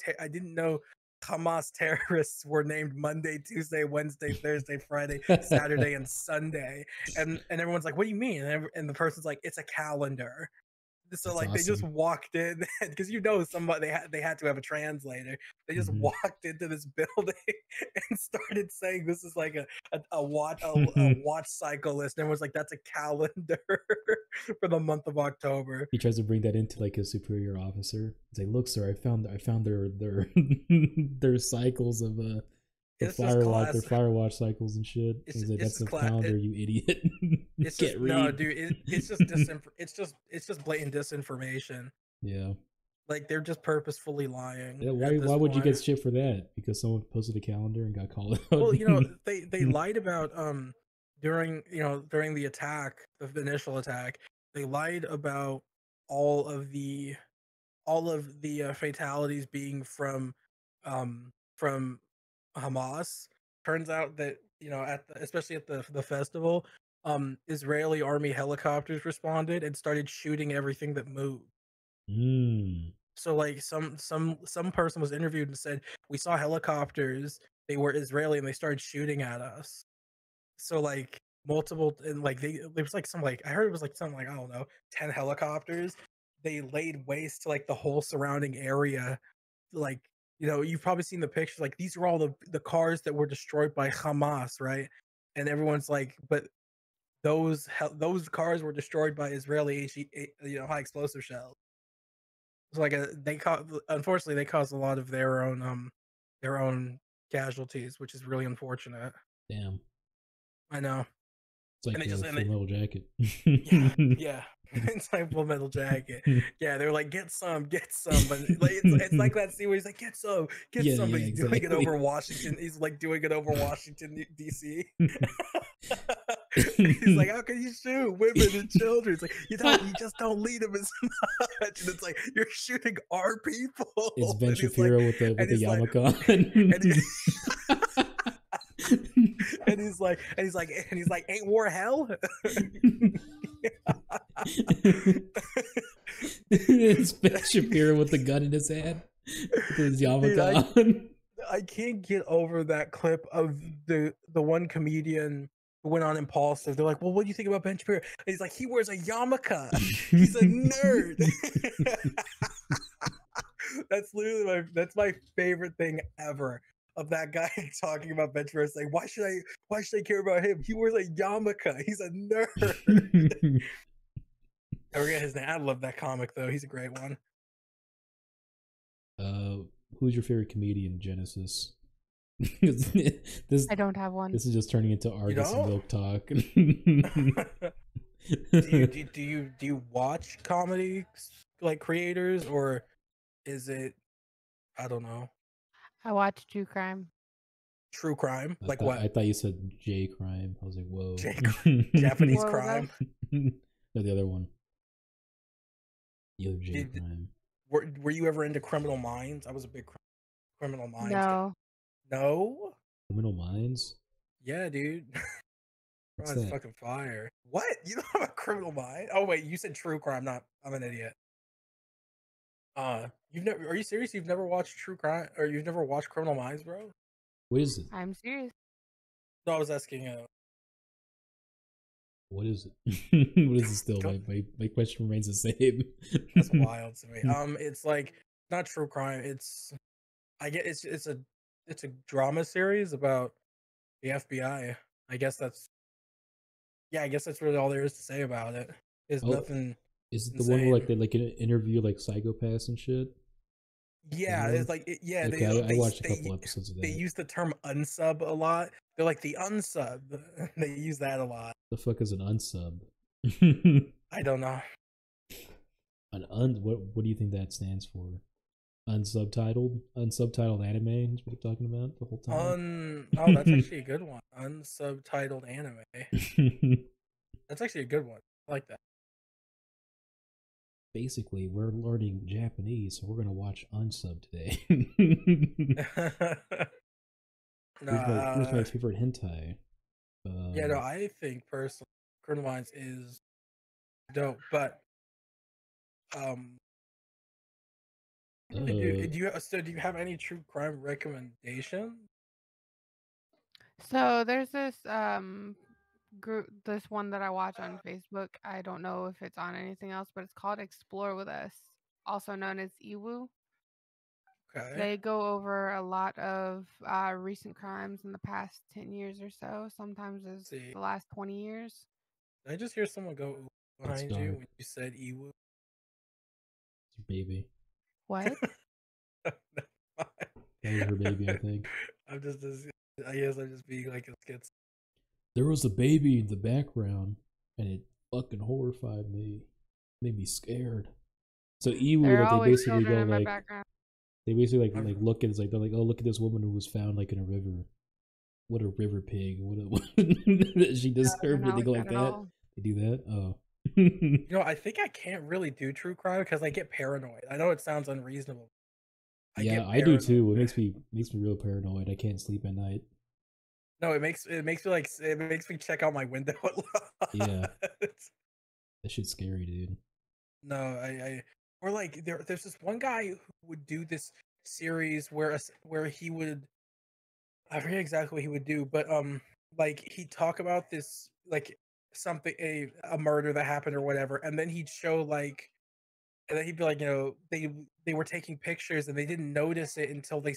Hamas terrorists were named Monday, Tuesday, Wednesday, Thursday, Friday, Saturday, and Sunday. And everyone's like, what do you mean? And the person's like, it's a calendar. So That's like awesome. They just walked in because somebody they had to have a translator. They just Mm-hmm. walked into this building and started saying this is like a watch cycle list. And everyone's like, that's a calendar for the month of October. He tries to bring that into like a superior officer. He's like, look, sir, I found their their cycles of their firewatch cycles and shit. He's like, that's a calendar, you idiot. It's just, no, dude. It's just blatant disinformation. Yeah. Like they're just purposefully lying. Yeah, at this why would you point. get shit for that? Because someone posted a calendar and got called out. Well, they lied about during during the attack, the initial attack, they lied about all of the fatalities being from Hamas. Turns out that especially at the festival, Israeli army helicopters responded and started shooting everything that moved. Mm. So like some person was interviewed and said, we saw helicopters, they were Israeli, and they started shooting at us. So like multiple, and like there was like some, like I heard it was like something like, I don't know, 10 helicopters. They laid waste to like the whole surrounding area. Like, you've probably seen the pictures, like these are all the cars that were destroyed by Hamas, right? And everyone's like, but those cars were destroyed by Israeli high explosive shells. It's like unfortunately they caused a lot of their own casualties, which is really unfortunate. Damn. I know. It's like And they a just Full Metal Jacket. yeah. It's like Full Metal Jacket. Yeah, they're like, get some, but like it's like that scene where he's like, get some, Yeah, but yeah, he's doing it over exactly. Washington. He's like doing it over Washington, D.C. He's like, how can you shoot women and children? It's like you just don't lead them as much. And it's like, you're shooting our people. It's Ben And he's Shapiro like, with the and he's like, yarmulke. and he's like, ain't war hell? It's Ben Shapiro with the gun in his hand, with his yarmulke on. I can't get over that clip of the one comedian who went on Impulsive. They're like, well, what do you think about Ben Shapiro? And he's like, he wears a yarmulke. He's a nerd. That's literally my favorite thing ever of that guy talking about Ben Shapiro. It's like, why should I care about him? He wears a yarmulke. He's a nerd. I forget his name. I love that comic though. He's a great one. Who's your favorite comedian, Genesis? I don't have one. This is just turning into Argus and Milk talk. do you watch comedy like creators, or is it, I don't know, I watch true crime. True crime? Like what? I thought you said J crime. I was like, whoa. Japanese What was crime. No, the other one. The other J Did- crime. Were you ever into Criminal Minds? I was a big Criminal Minds guy. No. No? Criminal Minds? Yeah, dude. What's It's that? fucking fire. What? You don't have a Criminal Mind? Oh wait, you said true crime. I'm an idiot. You've never? Are you serious? You've never watched True Crime, or you've never watched Criminal Minds, bro? What is it? I'm serious. No, I was asking. What is it? What is it still? My question remains the same. That's wild to me. It's like not true crime. It's a drama series about the FBI. I guess that's really all there is to say about it. There's nothing. Is it the one where like they like interview like psychopaths and shit? Yeah, it's like Okay, I watched a couple episodes of that. They use the term unsub a lot. They're like the unsub. They use that a lot. The fuck is an unsub? I don't know. What do you think that stands for? Unsubtitled anime is what you're talking about the whole time. Oh, that's actually a good one. Unsubtitled anime. That's actually a good one. I like that. Basically, we're learning Japanese, so we're gonna watch unsub today. Who's my favorite hentai? Yeah, no, I think personally, Criminal Minds is dope, but do you have any true crime recommendations? So there's this group, this one that I watch on Facebook. I don't know if it's on anything else, but it's called Explore With Us, also known as Iwu. Okay. They go over a lot of recent crimes in the past 10 years or so. Sometimes it's the last 20 years. Did I just hear someone go behind you when you said Iwu? It's your baby. What? That was her baby, I think. I guess I'm just being like a skits. There was a baby in the background, and it fucking horrified me. Made me scared. So Iwu, There are like they always basically children go in my like background. they basically like look at it's like they're like, oh, look at this woman who was found like in a river. What a river pig! What she deserved it. Not They go like like that at that. all. They do that. Oh. You know, I think I can't really do true crime because I get paranoid. I know it sounds unreasonable. Yeah, get I do paranoid. too. It makes me real paranoid. I can't sleep at night. No, it makes me like it makes me check out my window a lot. Yeah. That shit's scary, dude. No, I or like there's this one guy who would do this series where he would, I forget exactly what he would do, but like he'd talk about this like something a murder that happened or whatever, and then he'd show like, and then he'd be like, you know, they were taking pictures and they didn't notice it until they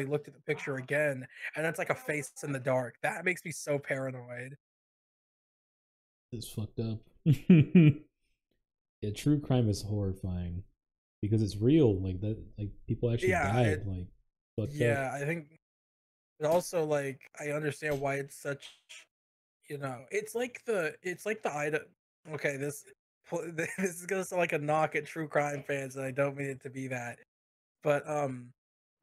looked at the picture again, and that's like a face in the dark. That makes me so paranoid. It's fucked up. Yeah, true crime is horrifying because it's real. Like that, like people actually died. Like fucked up. I think, but also like I understand why it's such, you know, it's like the Ida. Okay, this is gonna sound like a knock at true crime fans, and I don't mean it to be that. But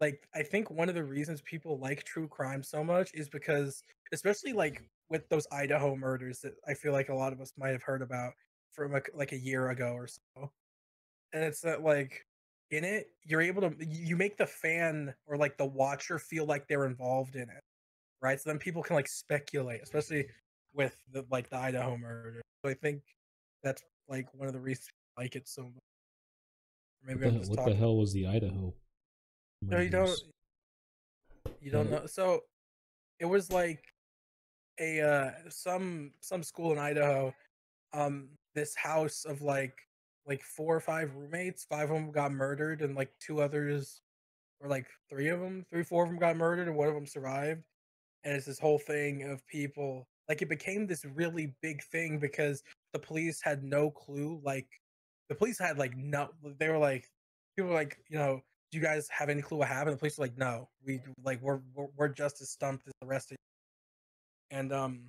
like I think one of the reasons people like true crime so much is because, especially like with those Idaho murders that I feel like a lot of us might have heard about from like a year ago or so. And it's that like in it, you're able to you make the fan or like the watcher feel like they're involved in it, right? So then people can like speculate, especially with the like the Idaho murder. So I think that's like one of the reasons I like it so much. Maybe I'm just What talking. the hell was the Idaho No, murders? you don't know. So it was like a some school in Idaho. This house of like 4 or 5 roommates. 5 of them got murdered, and like two others, or like 3 of them, 4 of them got murdered, and one of them survived. And it's this whole thing of people like it became this really big thing because the police had no clue. Like the police had like no, they were like people were like, you know, do you guys have any clue what happened? The police were like, no, we're just as stumped as the rest of you. And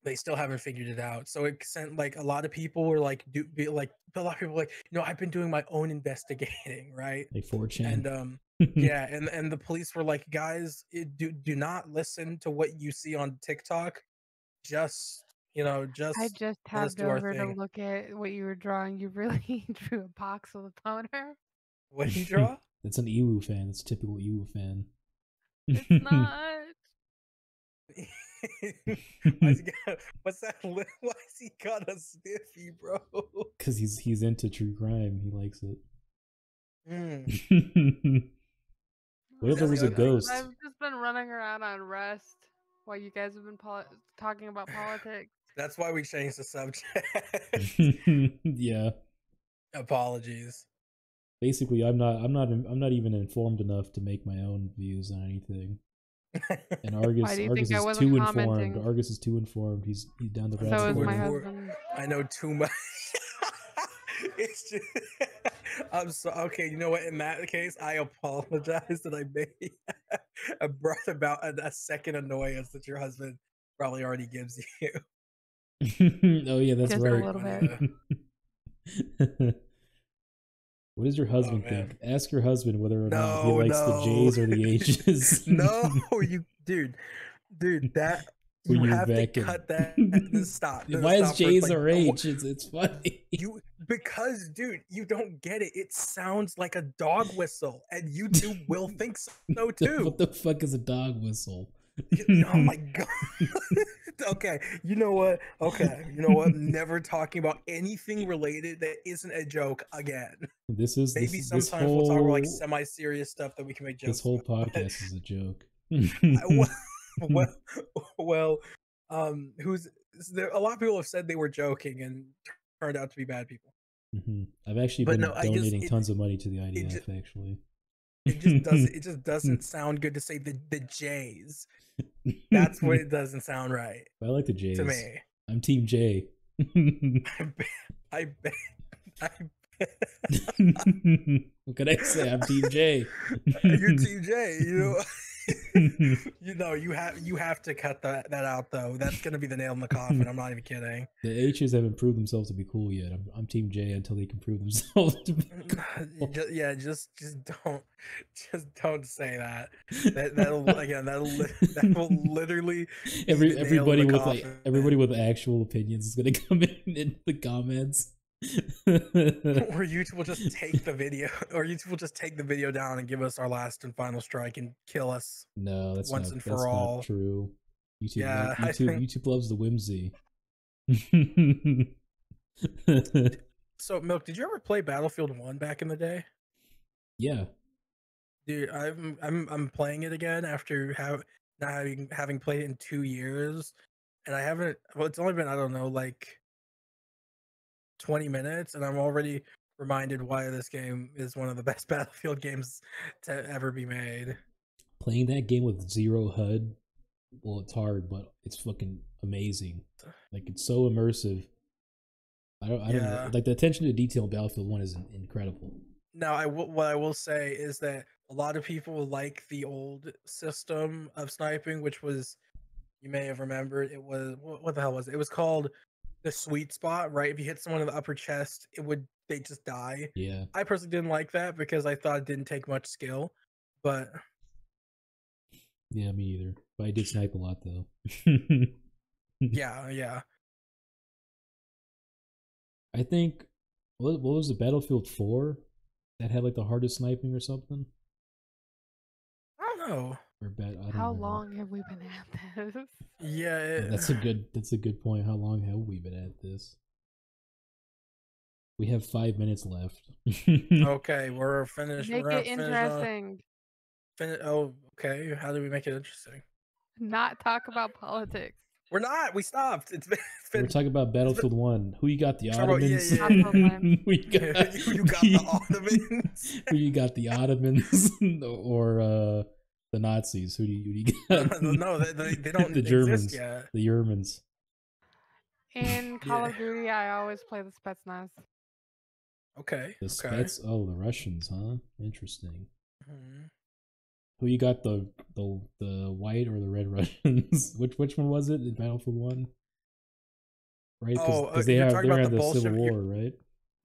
they still haven't figured it out. So it sent like a lot of people were like a lot of people were like, you know, I've been doing my own investigating, right? Like 4chan. And yeah, and the police were like, guys, do not listen to what you see on TikTok. Just, you know, I just just let us tabbed do our over to thing. look at what you were drawing. You really drew a box with a boner. What did you draw? That's an Ewu fan. That's a typical Ewu fan. It's not. What's that? Why is he got a stiffy, bro? Because he's into true crime. He likes it. What if there was a ghost? I've just been running around on rest while you guys have been talking about politics. That's why we changed the subject. Yeah. Apologies. Basically, I'm not even informed enough to make my own views on anything. And Argus is too informed. Argus is too informed. He's down the rabbit hole. So is my husband. I know too much. It's just I'm so okay. You know what? In that case, I apologize that I brought about a second annoyance that your husband probably already gives you. Oh yeah, that's just right. A little bit. What does your husband think? Ask your husband whether or not he likes the J's or the H's. No, you, dude, that you have to cut that. Stop. Why is J's or H? It's funny. Because, dude, you don't get it. It sounds like a dog whistle, and YouTube will think so too. What the fuck is a dog whistle? Oh my god. Okay, you know what? Never talking about anything related that isn't a joke again. Sometimes we'll talk about like semi-serious stuff that we can make jokes. This whole podcast is a joke. Who's there? A lot of people have said they were joking and turned out to be bad people. I've actually been donating tons of money to the IDF. Actually, it just doesn't sound good to say the J's. That's what it doesn't sound right. I like the J's. To me. I'm Team J. I bet. What can I say? I'm Team J. You're Team J. You know, You know, you have to cut that out though. That's gonna be the nail in the coffin. I'm not even kidding. The H's haven't proved themselves to be cool yet. I'm Team J until they can prove themselves to be cool. Just don't say that. That will literally be the nail in everybody the with coffin. everybody with actual opinions is gonna come in the comments. Or YouTube will just take the video, or YouTube will just take the video down and give us our last and final strike and kill us. No, that's once not, and that's for not all. true. Yeah, I think- YouTube loves the whimsy. So, Milk, did you ever play Battlefield 1 back in the day? Yeah. Dude, I'm playing it again after not having played it in 2 years, and I haven't. Well, it's only been, I don't know, like 20 minutes, and I'm already reminded why this game is one of the best Battlefield games to ever be made. Playing that game with zero HUD, well, it's hard, but it's fucking amazing. Like, it's so immersive. I don't know. Like, the attention to detail in Battlefield 1 is incredible. Now, what I will say is that a lot of people like the old system of sniping, which was, you may have remembered, it was, what the hell was it? It was called the sweet spot, right? If you hit someone in the upper chest, they just die. Yeah. I personally didn't like that because I thought it didn't take much skill, but Yeah, me either. But I did snipe a lot, though. yeah. I think, what was it, Battlefield 4? That had, like, the hardest sniping or something? I don't know. Or I don't How remember. long have we been at this? Yeah, That's a good point. How long have we been at this? We have 5 minutes left. Okay, we're finished. Make We're it finish interesting. Oh, okay. How do we make it interesting? Not talk about politics. We're not. We stopped. We're talking about Battlefield 1. Who you got, the Talk about- yeah, Ottomans? yeah. Who you got, You got the Ottomans. Who you got, the Ottomans or the Nazis? Who do you got? No, they don't The Germans. exist yet. The Germans. In Call of Duty, I always play the Spetsnaz. Okay. The Spets. Oh, the Russians, huh? Interesting. Mhm. Who you got, the white or the red Russians? Which one was it in Battlefield 1? Right, because you're talking they're about in the the Civil Bolshevik- War, right?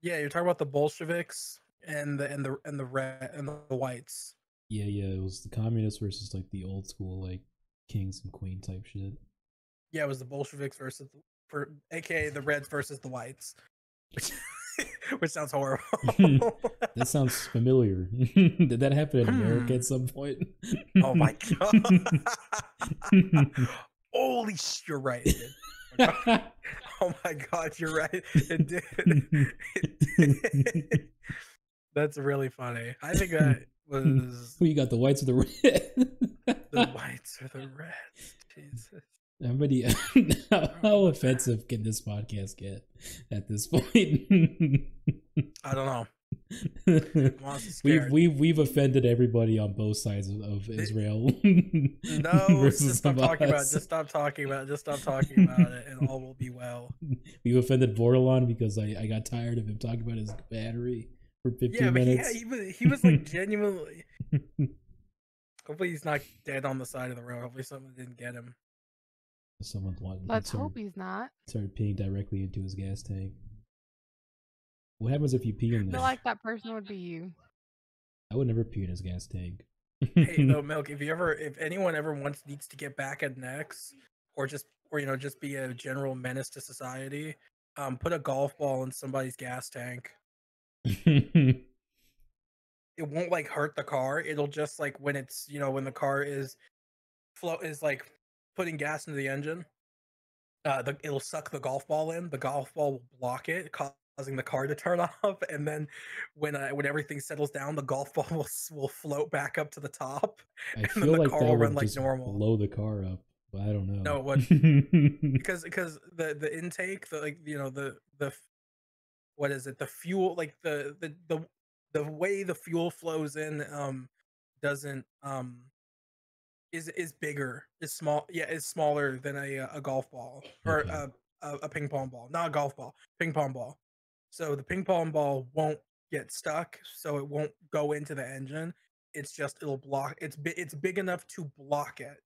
Yeah, you're talking about the Bolsheviks and the red and the whites. Yeah, it was the communists versus, like, the old school, like, kings and queen type shit. Yeah, it was the Bolsheviks aka the Reds versus the Whites, which sounds horrible. That sounds familiar. Did that happen in America at some point? Oh my god! Holy shit, you're right. It did. Oh my god, you're right. It did. It did. That's really funny. I think that was Who you got, the whites or the red? the Whites or the Reds. Jesus. How offensive can this podcast get at this point? I don't know. We've offended everybody on both sides of Israel. No, versus just stop talking about it. Hamas. Just stop talking about it. Just stop talking about it, and all will be well. We offended Bordelon because I got tired of him talking about his battery for 15 Yeah, but minutes. he was like genuinely. Hopefully, he's not dead on the side of the road. Hopefully, someone didn't get him. Someone wanted Let's hope he's not. started peeing directly into his gas tank. What happens if you pee in I there? feel like that person would be you. I would never pee in his gas tank. Hey, no, Milk. If anyone ever needs to get back at Nex, or just be a general menace to society, put a golf ball in somebody's gas tank. It won't like hurt the car. It'll just like when it's when the car is like putting gas into the engine, it'll suck the golf ball in. The golf ball will block it, causing the car to turn off. And then when everything settles down, the golf ball will float back up to the top. I And then feel the like car that will would run like just normal. blow the car up, but I don't know. No, it wouldn't. because the intake, the what is it? The fuel, like the way the fuel flows in doesn't is bigger, is smaller than a golf ball or Okay. a ping pong ball, not a golf ball, ping pong ball. So the ping pong ball won't get stuck, so it won't go into the engine. It's just it'll block. It's big enough to block it.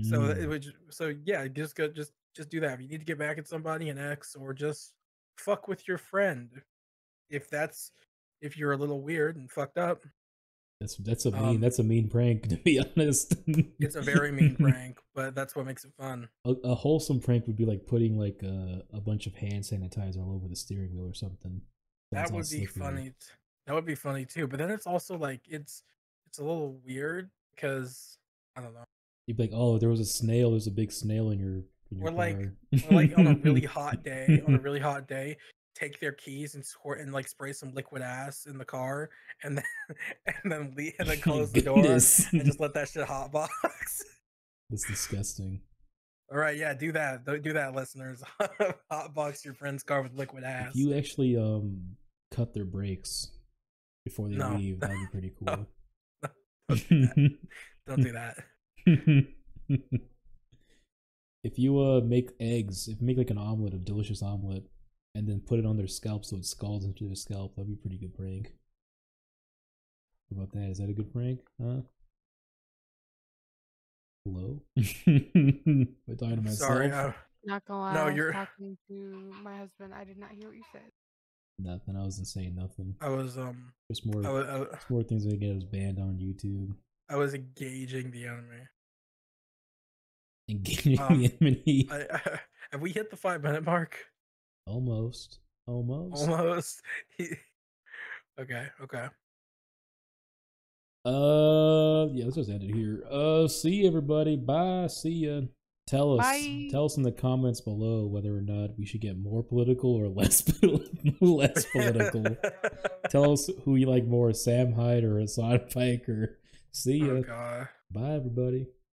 So it would. So yeah, just do that. If you need to get back at somebody, an ex, or just fuck with your friend, if you're a little weird and fucked up. That's a mean prank, to be honest. It's a very mean prank, but that's what makes it fun. A wholesome prank would be like putting like a bunch of hand sanitizer all over the steering wheel or something. That would be funny. That would be funny too. But then it's also like it's a little weird because I don't know. You'd be like, oh, there was a snail. There's a big snail in your Or like car. on a really hot day, take their keys and like spray some liquid ass in the car, and then leave, and then close the door and just let that shit hotbox. That's disgusting. All right, yeah, do that. Do that, listeners. Hotbox your friend's car with liquid ass. If you actually cut their brakes before they leave, that'd be pretty cool. Don't do that. If you make eggs, if you make like an omelet, a delicious omelet, and then put it on their scalp so it scalds into their scalp, that'd be a pretty good prank. What about that? Is that a good prank? Huh? Hello? Am I talking to myself? Sorry, not gonna lie. No, I was you're talking to my husband. I did not hear what you said. Nothing. I wasn't saying nothing. I was There's more things that get us banned on YouTube. I was engaging the enemy. Engaging the enemy. Have we hit the 5-minute mark? Almost. Okay. Yeah, let's just end it here. See you, everybody. Bye. See ya. Tell us in the comments below whether or not we should get more political or less less political. Tell us who you like more, Sam Hyde or Hassan Pike. Or see ya. God. Bye, everybody.